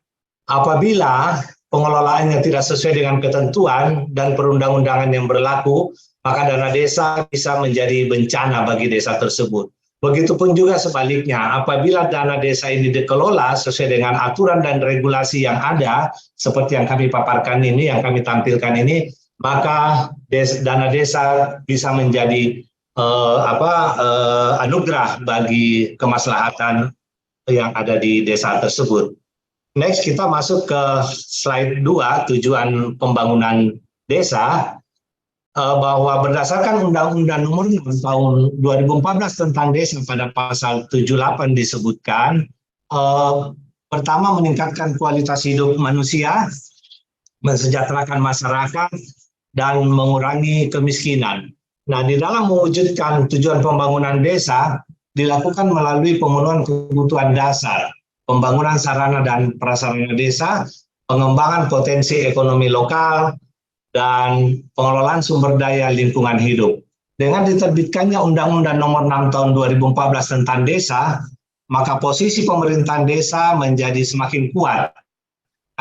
Apabila pengelolaannya tidak sesuai dengan ketentuan dan perundang-undangan yang berlaku, maka dana desa bisa menjadi bencana bagi desa tersebut. Begitupun juga sebaliknya, apabila dana desa ini dikelola sesuai dengan aturan dan regulasi yang ada, seperti yang kami paparkan ini, yang kami tampilkan ini, maka dana desa bisa menjadi anugerah bagi kemaslahatan yang ada di desa tersebut. Next, kita masuk ke slide 2, tujuan pembangunan desa. Bahwa berdasarkan Undang-Undang Nomor 6 tahun 2014 tentang desa pada pasal 78 disebutkan, pertama meningkatkan kualitas hidup manusia, mensejahterakan masyarakat, dan mengurangi kemiskinan. Nah, di dalam mewujudkan tujuan pembangunan desa dilakukan melalui pemenuhan kebutuhan dasar, pembangunan sarana dan prasarana desa, pengembangan potensi ekonomi lokal, dan pengelolaan sumber daya lingkungan hidup. Dengan diterbitkannya Undang-Undang Nomor 6 Tahun 2014 tentang desa, maka posisi pemerintahan desa menjadi semakin kuat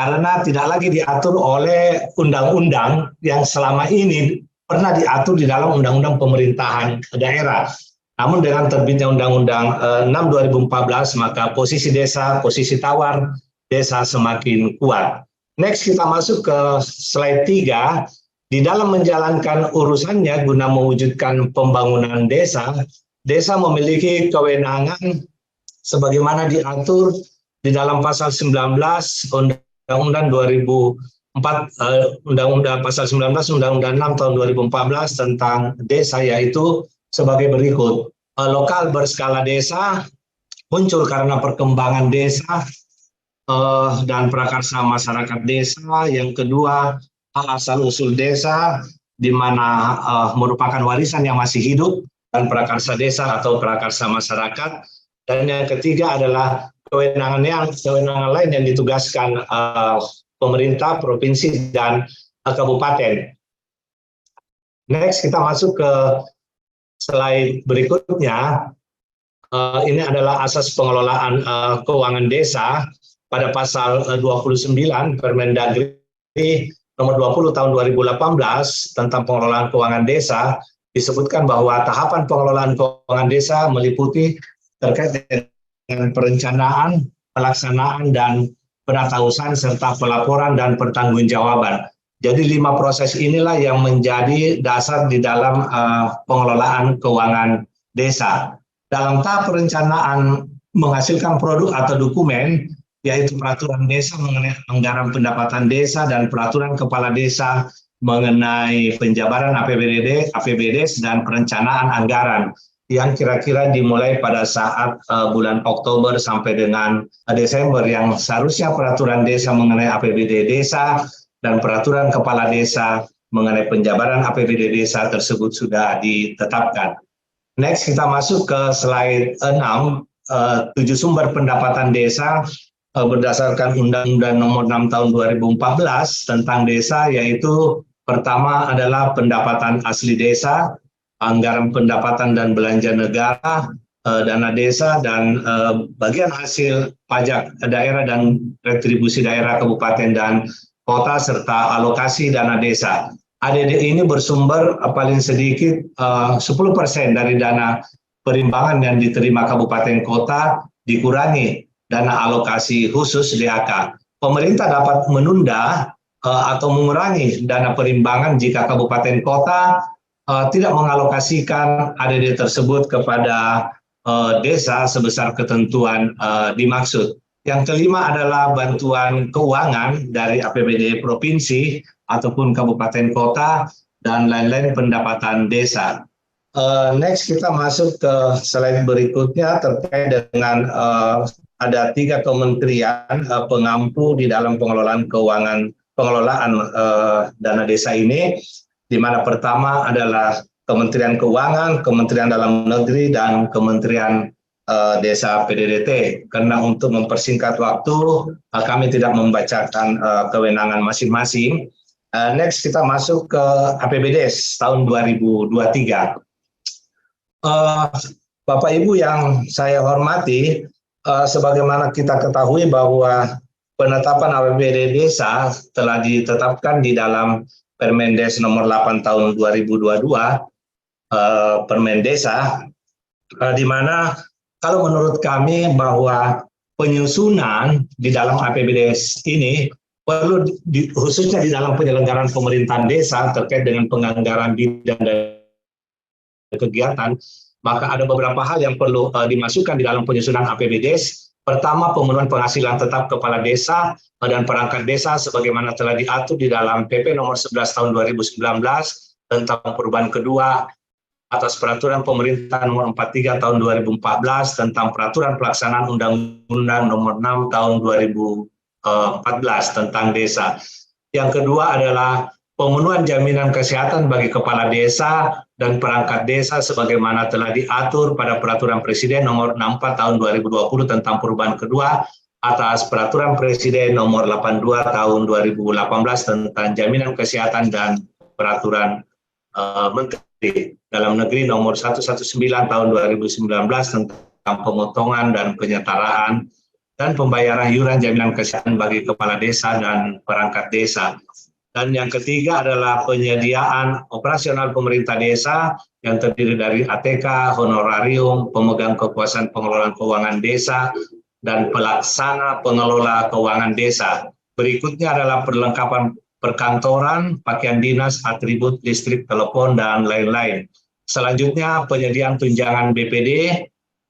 karena tidak lagi diatur oleh undang-undang yang selama ini pernah diatur di dalam Undang-Undang Pemerintahan Daerah. Namun dengan terbitnya Undang-Undang 6 2014, maka posisi desa, posisi tawar desa semakin kuat. Next, kita masuk ke slide 3. Di dalam menjalankan urusannya guna mewujudkan pembangunan desa, desa memiliki kewenangan sebagaimana diatur di dalam pasal 19 Undang-Undang 2004, Undang-Undang pasal 19 Undang-Undang 6 tahun 2014 tentang desa, yaitu sebagai berikut. Lokal berskala desa muncul karena perkembangan desa dan prakarsa masyarakat desa. Yang kedua, asal-usul desa, di mana merupakan warisan yang masih hidup, dan prakarsa desa atau prakarsa masyarakat. Dan yang ketiga adalah kewenangan lain yang ditugaskan pemerintah, provinsi, dan kabupaten. Next, kita masuk ke slide berikutnya. Ini adalah asas pengelolaan keuangan desa. Pada pasal 29 Permendagri nomor 20 tahun 2018 tentang pengelolaan keuangan desa disebutkan bahwa tahapan pengelolaan keuangan desa meliputi terkait dengan perencanaan, pelaksanaan, dan penatausahaan serta pelaporan dan pertanggungjawaban. Jadi 5 proses inilah yang menjadi dasar di dalam pengelolaan keuangan desa. Dalam tahap perencanaan menghasilkan produk atau dokumen, yaitu peraturan desa mengenai anggaran pendapatan desa dan peraturan kepala desa mengenai penjabaran APBDes dan perencanaan anggaran yang kira-kira dimulai pada saat bulan Oktober sampai dengan Desember, yang seharusnya peraturan desa mengenai APBD desa dan peraturan kepala desa mengenai penjabaran APBD desa tersebut sudah ditetapkan. Next, kita masuk ke slide 6. 7 sumber pendapatan desa berdasarkan Undang-Undang Nomor 6 Tahun 2014 tentang desa, yaitu pertama adalah pendapatan asli desa, anggaran pendapatan dan belanja negara, dana desa, dan bagian hasil pajak daerah dan retribusi daerah, kabupaten, dan kota, serta alokasi dana desa. ADD ini bersumber paling sedikit 10% dari dana perimbangan yang diterima kabupaten kota dikurangi dana alokasi khusus DAK. Pemerintah dapat menunda atau mengurangi dana perimbangan jika kabupaten kota tidak mengalokasikan ADD tersebut kepada desa sebesar ketentuan dimaksud. Yang kelima adalah bantuan keuangan dari APBD provinsi ataupun kabupaten kota dan lain-lain pendapatan desa. Next kita masuk ke slide berikutnya terkait dengan ada 3 kementerian pengampu di dalam pengelolaan dana desa ini, di mana pertama adalah Kementerian Keuangan, Kementerian Dalam Negeri, dan Kementerian Desa PDDT. Karena untuk mempersingkat waktu, kami tidak membacakan kewenangan masing-masing. Next kita masuk ke APBDes tahun 2023. Bapak Ibu yang saya hormati, sebagaimana kita ketahui bahwa penetapan APBD desa telah ditetapkan di dalam Permendes nomor 8 tahun 2022, Permen Desa, di mana kalau menurut kami bahwa penyusunan di dalam APBD ini perlu khususnya di dalam penyelenggaraan pemerintahan desa terkait dengan penganggaran bidang dan kegiatan, maka ada beberapa hal yang perlu dimasukkan di dalam penyusunan APBD. Pertama, pemenuhan penghasilan tetap kepala desa dan perangkat desa sebagaimana telah diatur di dalam PP nomor 11 tahun 2019 tentang perubahan kedua atas peraturan pemerintah nomor 43 tahun 2014 tentang peraturan pelaksanaan Undang-Undang nomor 6 tahun 2014 tentang desa. Yang kedua adalah pemenuhan jaminan kesehatan bagi kepala desa dan perangkat desa sebagaimana telah diatur pada Peraturan Presiden nomor 64 tahun 2020 tentang perubahan kedua atas Peraturan Presiden nomor 82 tahun 2018 tentang jaminan kesehatan dan Peraturan Menteri Dalam Negeri nomor 119 tahun 2019 tentang pemotongan dan penyetaraan dan pembayaran iuran jaminan kesehatan bagi kepala desa dan perangkat desa. Dan yang ketiga adalah penyediaan operasional pemerintah desa yang terdiri dari ATK, honorarium, pemegang kekuasaan pengelolaan keuangan desa, dan pelaksana pengelola keuangan desa. Berikutnya adalah perlengkapan perkantoran, pakaian dinas, atribut, listrik, telepon, dan lain-lain. Selanjutnya penyediaan tunjangan BPD,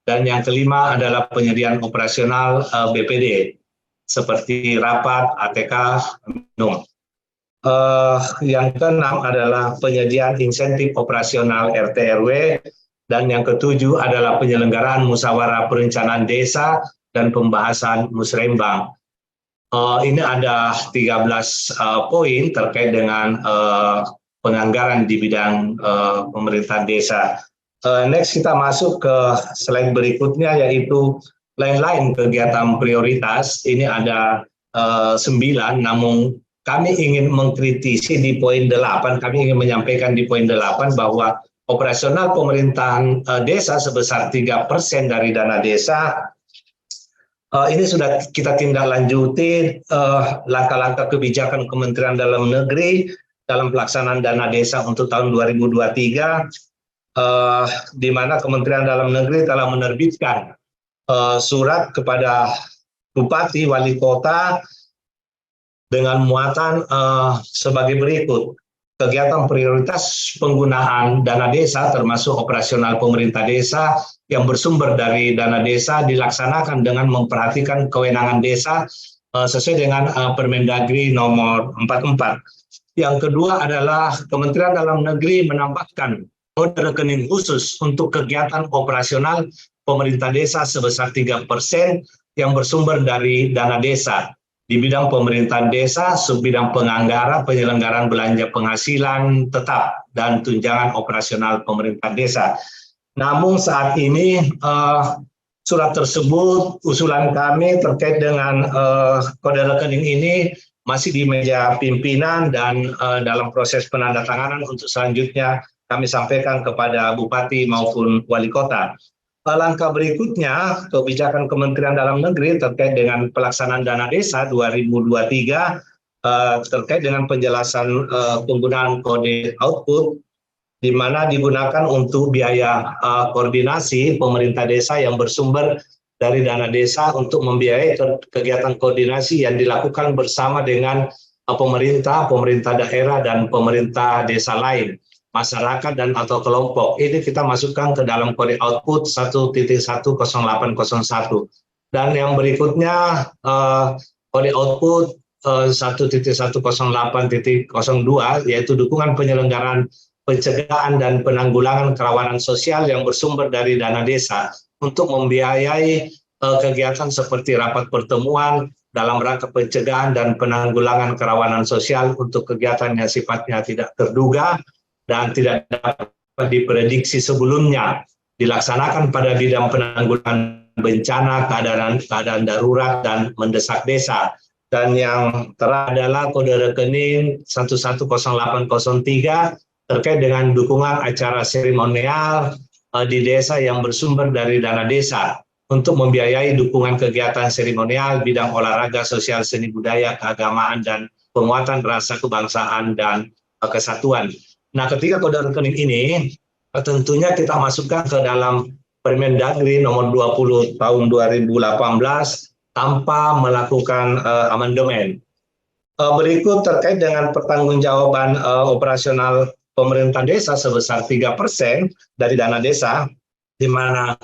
dan yang kelima adalah penyediaan operasional BPD, seperti rapat, ATK, minum. Yang keenam adalah penyediaan insentif operasional RT/RW, dan yang ketujuh adalah penyelenggaraan musyawarah perencanaan desa dan pembahasan musrembang. Ini ada 13 poin terkait dengan penganggaran di bidang pemerintahan desa. Next kita masuk ke slide berikutnya, yaitu lain-lain kegiatan prioritas. Ini ada 9, namun kami ingin mengkritisi di poin 8, kami ingin menyampaikan di poin 8 bahwa operasional pemerintahan desa sebesar 3% dari dana desa, ini sudah kita tindak lanjuti langkah-langkah kebijakan Kementerian Dalam Negeri dalam pelaksanaan dana desa untuk tahun 2023, di mana Kementerian Dalam Negeri telah menerbitkan surat kepada Bupati, Wali Kota, dengan muatan sebagai berikut. Kegiatan prioritas penggunaan dana desa termasuk operasional pemerintah desa yang bersumber dari dana desa dilaksanakan dengan memperhatikan kewenangan desa sesuai dengan Permendagri nomor 44. Yang kedua adalah Kementerian Dalam Negeri menambahkan kode rekening khusus untuk kegiatan operasional pemerintah desa sebesar 3% yang bersumber dari dana desa. Di bidang pemerintahan desa, subbidang penganggaran, penyelenggaraan belanja penghasilan tetap, dan tunjangan operasional pemerintah desa. Namun saat ini surat tersebut, usulan kami terkait dengan kode rekening ini masih di meja pimpinan dan dalam proses penandatanganan untuk selanjutnya kami sampaikan kepada Bupati maupun Wali Kota. Langkah berikutnya, kebijakan Kementerian Dalam Negeri terkait dengan pelaksanaan dana desa 2023 terkait dengan penjelasan penggunaan kode output, di mana digunakan untuk biaya koordinasi pemerintah desa yang bersumber dari dana desa untuk membiayai kegiatan koordinasi yang dilakukan bersama dengan pemerintah daerah, dan pemerintah desa lain, masyarakat dan atau kelompok. Ini kita masukkan ke dalam kode output 1.10801. Dan yang berikutnya kode output 1.108.02 yaitu dukungan penyelenggaraan pencegahan dan penanggulangan kerawanan sosial yang bersumber dari dana desa untuk membiayai kegiatan seperti rapat pertemuan dalam rangka pencegahan dan penanggulangan kerawanan sosial untuk kegiatan yang sifatnya tidak terduga dan tidak dapat diprediksi sebelumnya, dilaksanakan pada bidang penanggulangan bencana, keadaan darurat, dan mendesak desa. Dan yang terakhir adalah kode rekening 110803 terkait dengan dukungan acara seremonial di desa yang bersumber dari dana desa untuk membiayai dukungan kegiatan seremonial bidang olahraga, sosial, seni budaya, keagamaan, dan penguatan rasa kebangsaan dan kesatuan. Nah, ketika kode rekening ini tentunya kita masukkan ke dalam Permendagri nomor 20 tahun 2018 tanpa melakukan amandemen. Berikut terkait dengan pertanggungjawaban operasional pemerintah desa sebesar 3% dari dana desa, di mana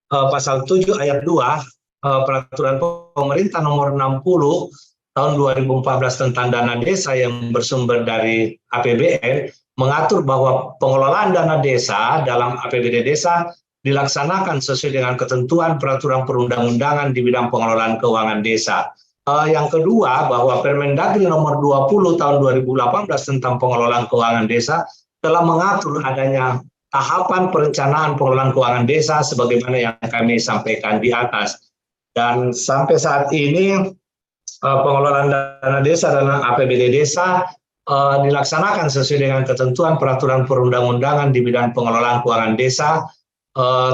pasal 7 ayat 2 peraturan pemerintah nomor 60 tahun 2014 tentang dana desa yang bersumber dari APBN mengatur bahwa pengelolaan dana desa dalam APBD desa dilaksanakan sesuai dengan ketentuan peraturan perundang-undangan di bidang pengelolaan keuangan desa. Yang kedua, bahwa Permendagri nomor 20 tahun 2018 tentang pengelolaan keuangan desa telah mengatur adanya tahapan perencanaan pengelolaan keuangan desa sebagaimana yang kami sampaikan di atas. Dan sampai saat ini pengelolaan dana desa dalam APBD desa dilaksanakan sesuai dengan ketentuan peraturan perundang-undangan di bidang pengelolaan keuangan desa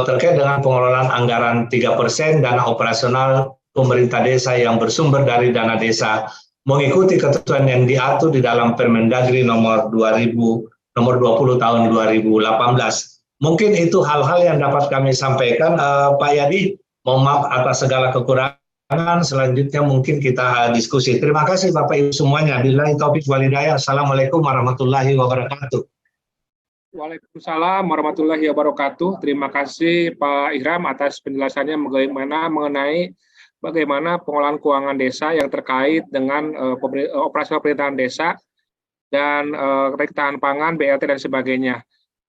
terkait dengan pengelolaan anggaran 3% dana operasional pemerintah desa yang bersumber dari dana desa mengikuti ketentuan yang diatur di dalam Permendagri nomor 20 tahun 2018. Mungkin itu hal-hal yang dapat kami sampaikan, Pak Yadi. Mohon maaf atas segala kekurangan. Selanjutnya mungkin kita diskusi. Terima kasih Bapak Ibu semuanya. Billahi taufiq wal hidayah. Assalamualaikum warahmatullahi wabarakatuh. Waalaikumsalam warahmatullahi wabarakatuh. Terima kasih Pak Ihram atas penjelasannya mengenai bagaimana pengelolaan keuangan desa yang terkait dengan operasi pemerintahan desa dan ketahanan pangan, BLT dan sebagainya.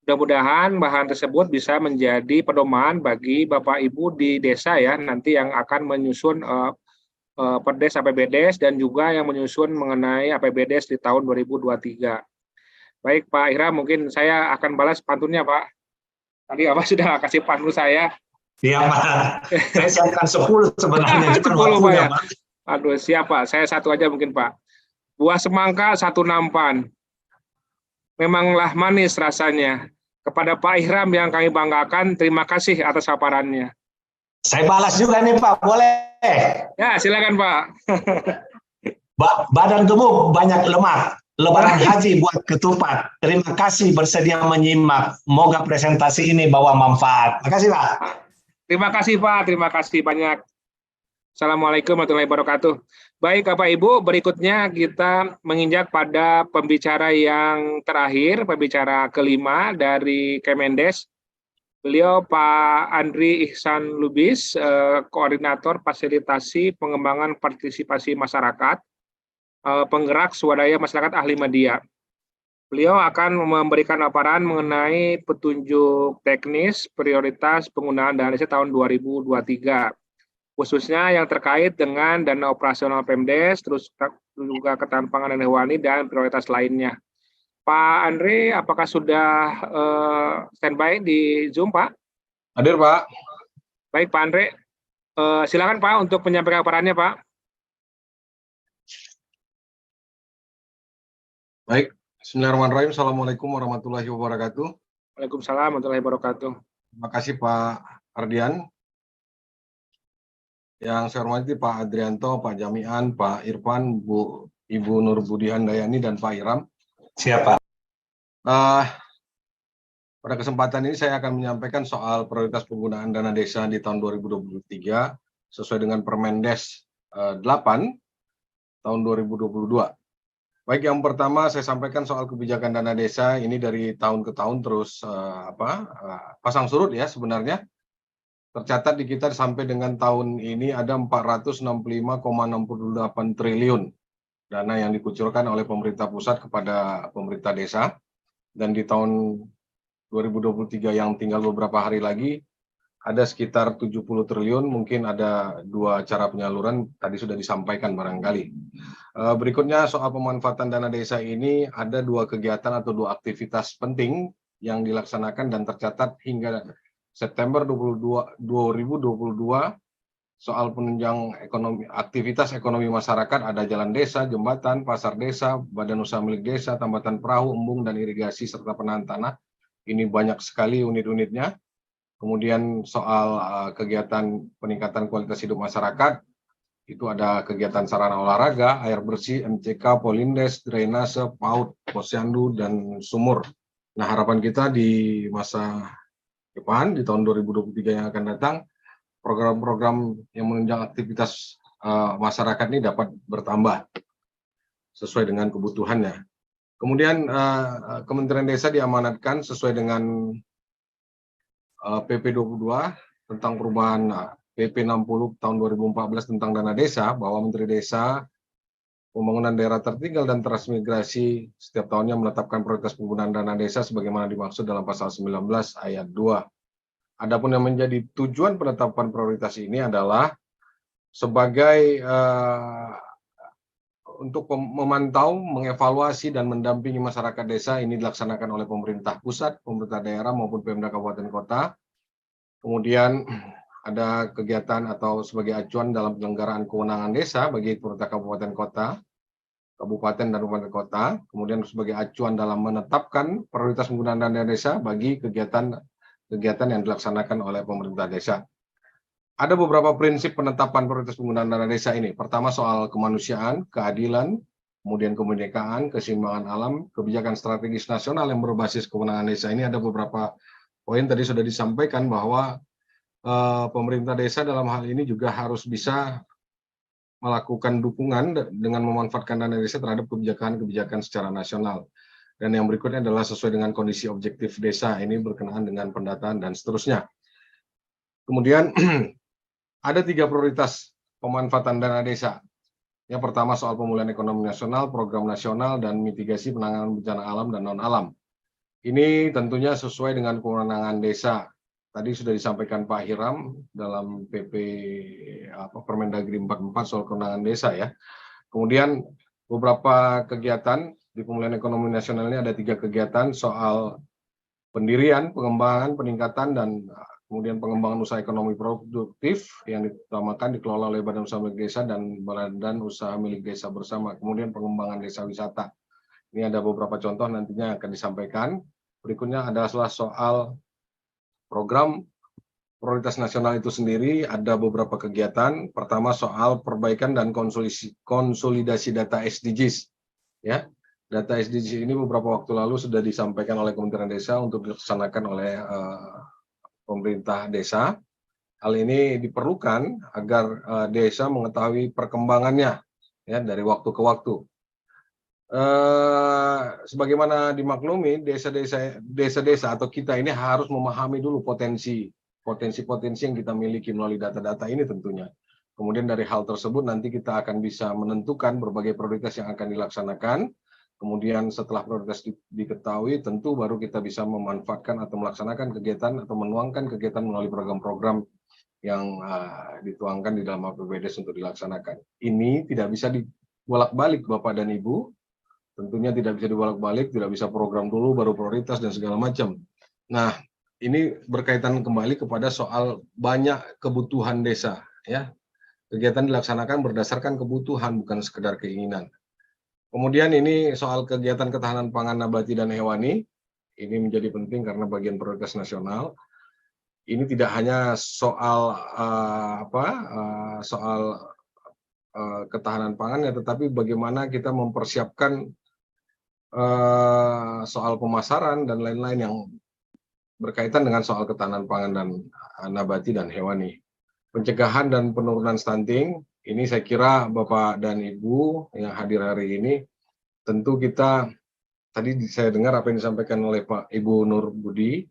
Mudah-mudahan bahan tersebut bisa menjadi pedoman bagi Bapak Ibu di desa ya nanti yang akan menyusun Perdes APBDes dan juga yang menyusun mengenai APBDes di tahun 2023. Baik Pak Ihram, mungkin saya akan balas pantunnya Pak. Tadi Bapak sudah kasih pantun saya. Iya Pak, saya siapkan 10 sebenarnya. 10 Pak ya. Aduh siap Pak, saya satu aja mungkin Pak. Buah semangka satu nampan, memanglah manis rasanya. Kepada Pak Ihram yang kami banggakan, terima kasih atas paparannya. Saya balas juga nih Pak, boleh? Ya silakan Pak. Badan tubuh banyak lemak. Lebaran haji buat ketupat. Terima kasih bersedia menyimak. Moga presentasi ini bawa manfaat. Terima kasih Pak. Terima kasih Pak, terima kasih banyak. Assalamualaikum warahmatullahi wabarakatuh. Baik Bapak Ibu, berikutnya kita menginjak pada pembicara yang terakhir, pembicara kelima dari Kemendes. Beliau Pak Andri Ihsan Lubis, Koordinator Fasilitasi Pengembangan Partisipasi Masyarakat, penggerak swadaya masyarakat ahli media. Beliau akan memberikan paparan mengenai petunjuk teknis prioritas penggunaan dana desa tahun 2023, khususnya yang terkait dengan dana operasional Pemdes, terus juga ketahanan pangan dan hewani dan prioritas lainnya. Pak Andre, apakah sudah standby di Zoom, Pak? Hadir, Pak. Baik, Pak Andre, Silakan Pak untuk penyampaian paparannya Pak. Baik, Bismillahirrahmanirrahim. Assalamualaikum warahmatullahi wabarakatuh. Waalaikumsalam warahmatullahi wabarakatuh. Terima kasih Pak Ardian. Yang saya hormati Pak Adrianto, Pak Jamian, Pak Irfan, Ibu Nur Budi Handayani, dan Pak Iram. Siapa? Pada kesempatan ini saya akan menyampaikan soal prioritas penggunaan dana desa di tahun 2023 sesuai dengan Permendes 8 tahun 2022. Baik, yang pertama saya sampaikan soal kebijakan dana desa ini dari tahun ke tahun terus pasang surut ya sebenarnya. Tercatat di kita sampai dengan tahun ini ada 465,68 triliun dana yang dikucurkan oleh pemerintah pusat kepada pemerintah desa. Dan di tahun 2023 yang tinggal beberapa hari lagi ada sekitar 70 triliun, mungkin ada dua cara penyaluran tadi sudah disampaikan barangkali. Berikutnya soal pemanfaatan dana desa ini ada dua kegiatan atau dua aktivitas penting yang dilaksanakan dan tercatat hingga September 2022 soal penunjang aktivitas ekonomi masyarakat ada jalan desa, jembatan, pasar desa, badan usaha milik desa, tambatan perahu, embung dan irigasi serta penahan tanah. Ini banyak sekali unit-unitnya. Kemudian soal kegiatan peningkatan kualitas hidup masyarakat, itu ada kegiatan sarana olahraga, air bersih, MCK, Polindes, drainase, PAUD, posyandu, dan sumur. Nah, harapan kita di masa depan, di tahun 2023 yang akan datang, program-program yang menunjang aktivitas masyarakat ini dapat bertambah sesuai dengan kebutuhannya. Kemudian Kementerian Desa diamanatkan sesuai dengan PP 22 tentang perubahan PP 60 tahun 2014 tentang dana desa, bahwa Menteri Desa, Pembangunan Daerah Tertinggal dan Transmigrasi setiap tahunnya menetapkan prioritas penggunaan dana desa sebagaimana dimaksud dalam pasal 19 ayat 2. Adapun yang menjadi tujuan penetapan prioritas ini adalah sebagai untuk memantau, mengevaluasi, dan mendampingi masyarakat desa. Ini dilaksanakan oleh pemerintah pusat, pemerintah daerah, maupun Pemda Kabupaten Kota. Kemudian ada kegiatan atau sebagai acuan dalam penyelenggaraan kewenangan desa bagi pemerintah kabupaten kota, kabupaten dan kabupaten kota. Kemudian sebagai acuan dalam menetapkan prioritas penggunaan dana desa bagi kegiatan yang dilaksanakan oleh pemerintah desa. Ada beberapa prinsip penetapan prioritas penggunaan dana desa ini. Pertama soal kemanusiaan, keadilan, kemudian kebinekaan, keseimbangan alam, kebijakan strategis nasional yang berbasis kewenangan desa. Ini ada beberapa poin tadi sudah disampaikan bahwa pemerintah desa dalam hal ini juga harus bisa melakukan dukungan dengan memanfaatkan dana desa terhadap kebijakan-kebijakan secara nasional. Dan yang berikutnya adalah sesuai dengan kondisi objektif desa, ini berkenaan dengan pendataan dan seterusnya. Kemudian ada 3 prioritas pemanfaatan dana desa. Yang pertama soal pemulihan ekonomi nasional, program nasional, dan mitigasi penanganan bencana alam dan non-alam. Ini tentunya sesuai dengan kewenangan desa. Tadi sudah disampaikan Pak Hiram dalam PP Permendagri 44 soal kewenangan desa ya. Kemudian beberapa kegiatan di pemulihan ekonomi nasional ini ada 3 kegiatan soal pendirian, pengembangan, peningkatan, dan kemudian pengembangan usaha ekonomi produktif yang diutamakan dikelola oleh Badan Usaha Milik Desa dan Badan Usaha Milik Desa bersama. Kemudian pengembangan desa wisata. Ini ada beberapa contoh nantinya akan disampaikan. Berikutnya adalah soal program prioritas nasional itu sendiri. Ada beberapa kegiatan. Pertama soal perbaikan dan konsolidasi data SDGs. Ya, data SDGs ini beberapa waktu lalu sudah disampaikan oleh Kementerian Desa untuk dilaksanakan oleh pemerintah desa. Hal ini diperlukan agar desa mengetahui perkembangannya ya dari waktu ke waktu. Sebagaimana dimaklumi, desa-desa atau kita ini harus memahami dulu potensi yang kita miliki melalui data-data ini tentunya. Kemudian dari hal tersebut nanti kita akan bisa menentukan berbagai prioritas yang akan dilaksanakan. Kemudian setelah prioritas diketahui, tentu baru kita bisa memanfaatkan atau melaksanakan kegiatan atau menuangkan kegiatan melalui program-program yang dituangkan di dalam APBDes untuk dilaksanakan. Ini tidak bisa dibolak-balik Bapak dan Ibu, tentunya tidak bisa dibolak-balik, tidak bisa program dulu baru prioritas dan segala macam. Nah, ini berkaitan kembali kepada soal banyak kebutuhan desa. Ya, kegiatan dilaksanakan berdasarkan kebutuhan, bukan sekedar keinginan. Kemudian ini soal kegiatan ketahanan pangan nabati dan hewani, ini menjadi penting karena bagian prioritas nasional. Ini tidak hanya soal ketahanan pangan, ya, tetapi bagaimana kita mempersiapkan soal pemasaran dan lain-lain yang berkaitan dengan soal ketahanan pangan dan nabati dan hewani. Pencegahan dan penurunan stunting, ini saya kira Bapak dan Ibu yang hadir hari ini, tentu kita, tadi saya dengar apa yang disampaikan oleh Pak Ibu Nur Budi,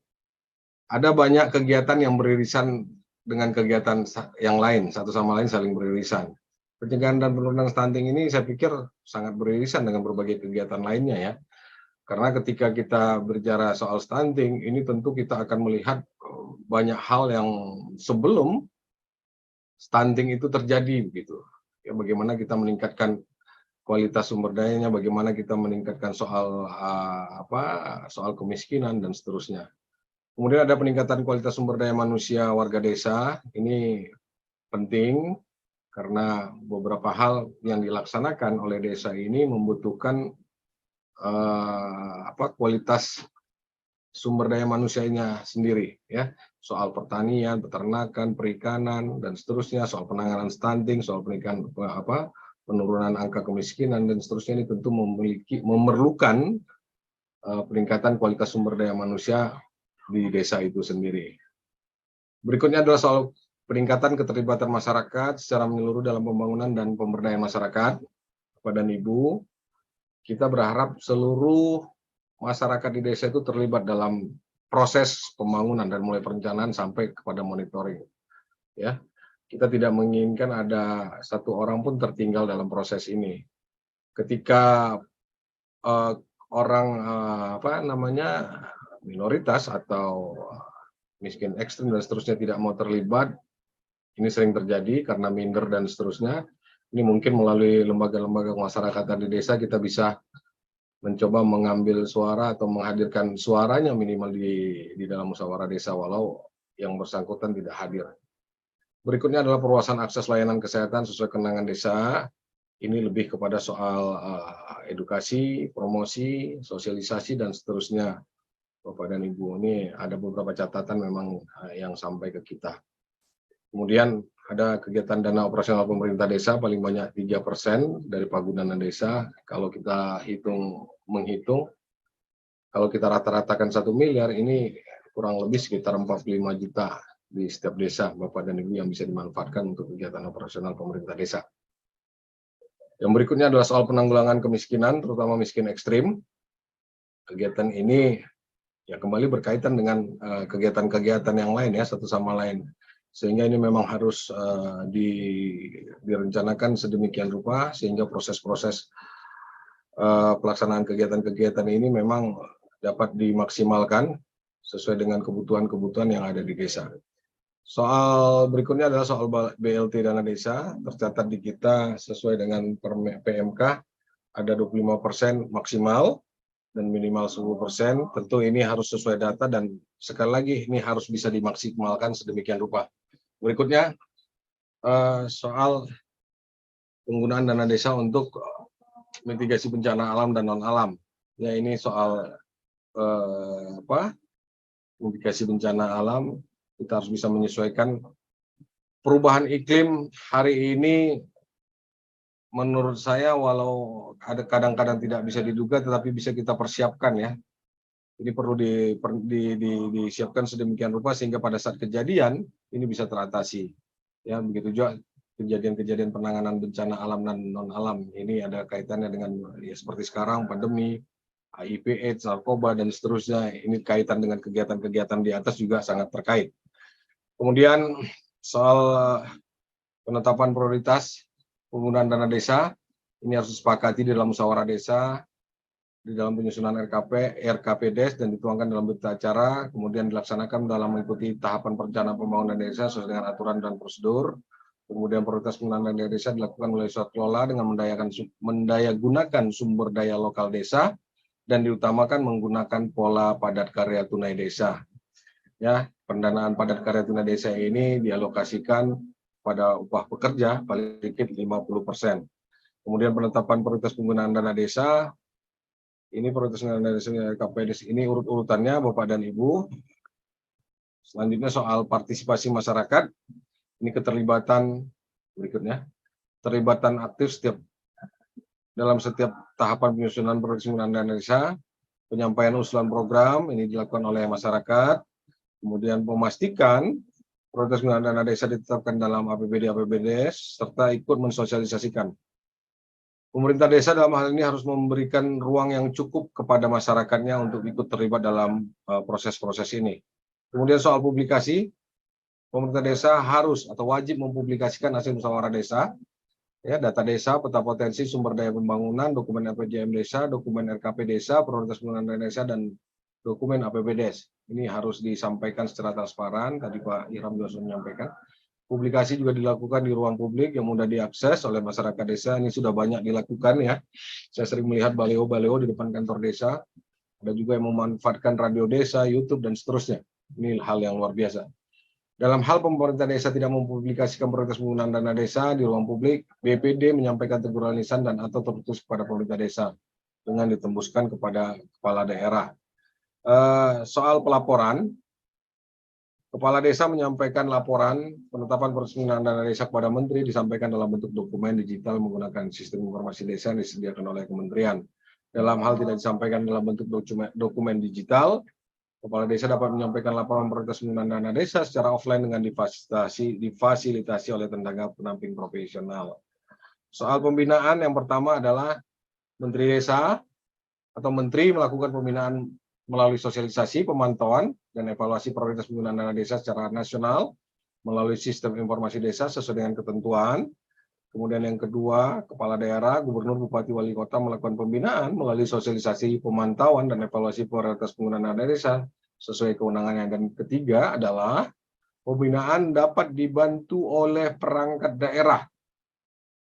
ada banyak kegiatan yang beririsan dengan kegiatan yang lain, satu sama lain saling beririsan. Pencegahan dan penurunan stunting ini saya pikir sangat beririsan dengan berbagai kegiatan lainnya, ya. Karena ketika kita berbicara soal stunting, ini tentu kita akan melihat banyak hal yang sebelum stunting itu terjadi, begitu. Ya, bagaimana kita meningkatkan kualitas sumber dayanya, bagaimana kita meningkatkan soal soal kemiskinan dan seterusnya. Kemudian ada peningkatan kualitas sumber daya manusia warga desa, ini penting karena beberapa hal yang dilaksanakan oleh desa ini membutuhkan kualitas sumber daya manusianya sendiri, ya, soal pertanian, peternakan, perikanan dan seterusnya, soal penanganan stunting, soal penurunan angka kemiskinan dan seterusnya, ini tentu memerlukan peningkatan kualitas sumber daya manusia di desa itu sendiri. Berikutnya adalah soal peningkatan keterlibatan masyarakat secara menyeluruh dalam pembangunan dan pemberdayaan masyarakat. Bapak dan Ibu, kita berharap seluruh masyarakat di desa itu terlibat dalam proses pembangunan dan mulai perencanaan sampai kepada monitoring. Ya, kita tidak menginginkan ada satu orang pun tertinggal dalam proses ini. Ketika minoritas atau miskin ekstrim dan seterusnya tidak mau terlibat, ini sering terjadi karena minder dan seterusnya. Ini mungkin melalui lembaga-lembaga kemasyarakatan di desa kita bisa mencoba mengambil suara atau menghadirkan suaranya minimal di dalam musyawarah desa walau yang bersangkutan tidak hadir. Berikutnya adalah perluasan akses layanan kesehatan sesuai kewenangan desa. Ini lebih kepada soal edukasi, promosi, sosialisasi dan seterusnya. Bapak dan Ibu, ini ada beberapa catatan memang yang sampai ke kita. Kemudian ada kegiatan dana operasional pemerintah desa paling banyak 3% dari pagu dana desa. Kalau kita menghitung, kalau kita rata-ratakan 1 miliar, ini kurang lebih sekitar 45 juta di setiap desa, Bapak dan Ibu, yang bisa dimanfaatkan untuk kegiatan operasional pemerintah desa. Yang berikutnya adalah soal penanggulangan kemiskinan, terutama miskin ekstrim. Kegiatan ini ya kembali berkaitan dengan kegiatan-kegiatan yang lain, ya, satu sama lain. Sehingga ini memang harus direncanakan sedemikian rupa sehingga proses-proses pelaksanaan kegiatan-kegiatan ini memang dapat dimaksimalkan sesuai dengan kebutuhan-kebutuhan yang ada di desa. Soal berikutnya adalah soal BLT dana desa, tercatat di kita sesuai dengan PMK ada 25% maksimal dan minimal 10%. Tentu ini harus sesuai data dan sekali lagi ini harus bisa dimaksimalkan sedemikian rupa. Berikutnya soal penggunaan dana desa untuk mitigasi bencana alam dan non alam. Ya, ini soal mitigasi bencana alam, kita harus bisa menyesuaikan perubahan iklim hari ini. Menurut saya walau ada kadang-kadang tidak bisa diduga, tetapi bisa kita persiapkan, ya. Ini perlu disiapkan sedemikian rupa sehingga pada saat kejadian ini bisa teratasi. Ya, begitu juga kejadian-kejadian penanganan bencana alam dan non alam. Ini ada kaitannya dengan ya, seperti sekarang pandemi, HIV, AIDS, narkoba dan seterusnya. Ini kaitan dengan kegiatan-kegiatan di atas juga sangat terkait. Kemudian soal penetapan prioritas penggunaan dana desa, ini harus disepakati di dalam musyawarah desa, di dalam penyusunan RKPDes dan dituangkan dalam berita acara, kemudian dilaksanakan dalam mengikuti tahapan perencanaan pembangunan desa sesuai dengan aturan dan prosedur. Kemudian prioritas penggunaan dana desa dilakukan oleh suatu kelola dengan mendayagunakan sumber daya lokal desa dan diutamakan menggunakan pola padat karya tunai desa. Ya, pendanaan padat karya tunai desa ini dialokasikan pada upah pekerja paling sedikit 50%. Kemudian penetapan prioritas penggunaan dana desa, ini prioritas dana desa KPDS ini urut-urutannya Bapak dan Ibu. Selanjutnya soal partisipasi masyarakat, ini keterlibatan berikutnya, terlibatan aktif dalam setiap tahapan penyusunan prioritas penggunaan dana desa, penyampaian usulan program ini dilakukan oleh masyarakat, kemudian memastikan prioritas penggunaan dana desa ditetapkan dalam APBD-APBDes, serta ikut mensosialisasikan. Pemerintah desa dalam hal ini harus memberikan ruang yang cukup kepada masyarakatnya untuk ikut terlibat dalam proses-proses ini. Kemudian soal publikasi, pemerintah desa harus atau wajib mempublikasikan hasil musyawarah desa, ya, data desa, peta potensi sumber daya pembangunan, dokumen RPJM desa, dokumen RKP desa, prioritas penggunaan dana desa, dan dokumen APBDes. Ini harus disampaikan secara transparan. Tadi Pak Ihram juga sudah menyampaikan. Publikasi juga dilakukan di ruang publik yang mudah diakses oleh masyarakat desa. Ini sudah banyak dilakukan ya. Saya sering melihat baleo-baleo di depan kantor desa. Ada juga yang memanfaatkan radio desa, YouTube, dan seterusnya. Ini hal yang luar biasa. Dalam hal pemerintah desa tidak mempublikasikan prioritas penggunaan dana desa di ruang publik, BPD menyampaikan teguran lisan dan atau tertulis kepada pemerintah desa dengan ditembuskan kepada kepala daerah. Soal pelaporan, Kepala Desa menyampaikan laporan penetapan prioritas penggunaan dana desa kepada Menteri disampaikan dalam bentuk dokumen digital menggunakan sistem informasi desa yang disediakan oleh Kementerian. Dalam hal tidak disampaikan dalam bentuk dokumen digital, Kepala Desa dapat menyampaikan laporan prioritas penggunaan dana desa secara offline dengan difasilitasi oleh tenaga pendamping profesional. Soal pembinaan, yang pertama adalah Menteri Desa atau Menteri melakukan pembinaan melalui sosialisasi, pemantauan, dan evaluasi prioritas penggunaan dana desa secara nasional melalui sistem informasi desa sesuai dengan ketentuan. Kemudian yang kedua, Kepala Daerah, Gubernur, Bupati, Wali Kota melakukan pembinaan melalui sosialisasi, pemantauan, dan evaluasi prioritas penggunaan dana desa sesuai kewenangannya. Dan ketiga adalah pembinaan dapat dibantu oleh perangkat daerah.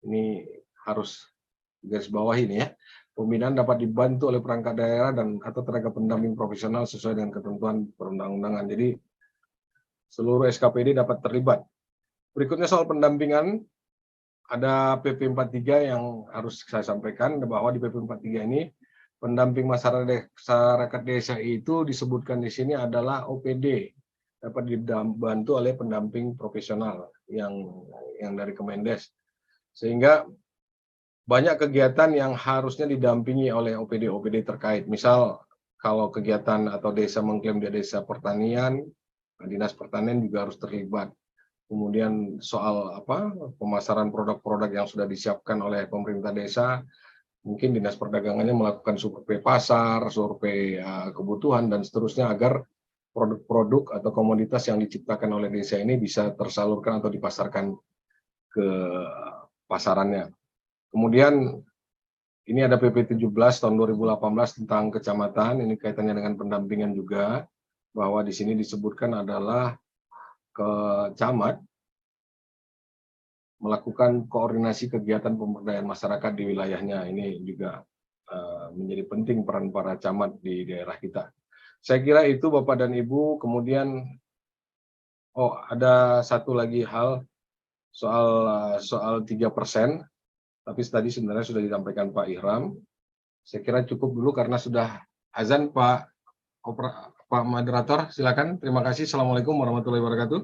Ini harus garis bawah ini ya. Pembinaan dapat dibantu oleh perangkat daerah dan atau tenaga pendamping profesional sesuai dengan ketentuan perundang-undangan. Jadi seluruh SKPD dapat terlibat. Berikutnya soal pendampingan, ada PP 43 yang harus saya sampaikan bahwa di PP 43 ini pendamping masyarakat desa itu disebutkan di sini adalah OPD, dapat dibantu oleh pendamping profesional yang dari Kemendes. Sehingga banyak kegiatan yang harusnya didampingi oleh OPD-OPD terkait. Misal kalau kegiatan atau desa mengklaim dia desa pertanian, Dinas Pertanian juga harus terlibat. Kemudian soal pemasaran produk-produk yang sudah disiapkan oleh pemerintah desa, mungkin Dinas Perdagangannya melakukan survei pasar, survei kebutuhan, dan seterusnya agar produk-produk atau komoditas yang diciptakan oleh desa ini bisa tersalurkan atau dipasarkan ke pasarannya. Kemudian ini ada PP 17 tahun 2018 tentang kecamatan, ini kaitannya dengan pendampingan juga, bahwa di sini disebutkan adalah camat melakukan koordinasi kegiatan pemberdayaan masyarakat di wilayahnya. Ini juga menjadi penting peran para camat di daerah kita. Saya kira itu Bapak dan Ibu. Kemudian ada satu lagi hal soal 3%. Tapi tadi sebenarnya sudah disampaikan Pak Ihram. Saya kira cukup dulu karena sudah azan. Pak Moderator, silakan. Terima kasih. Assalamualaikum warahmatullahi wabarakatuh.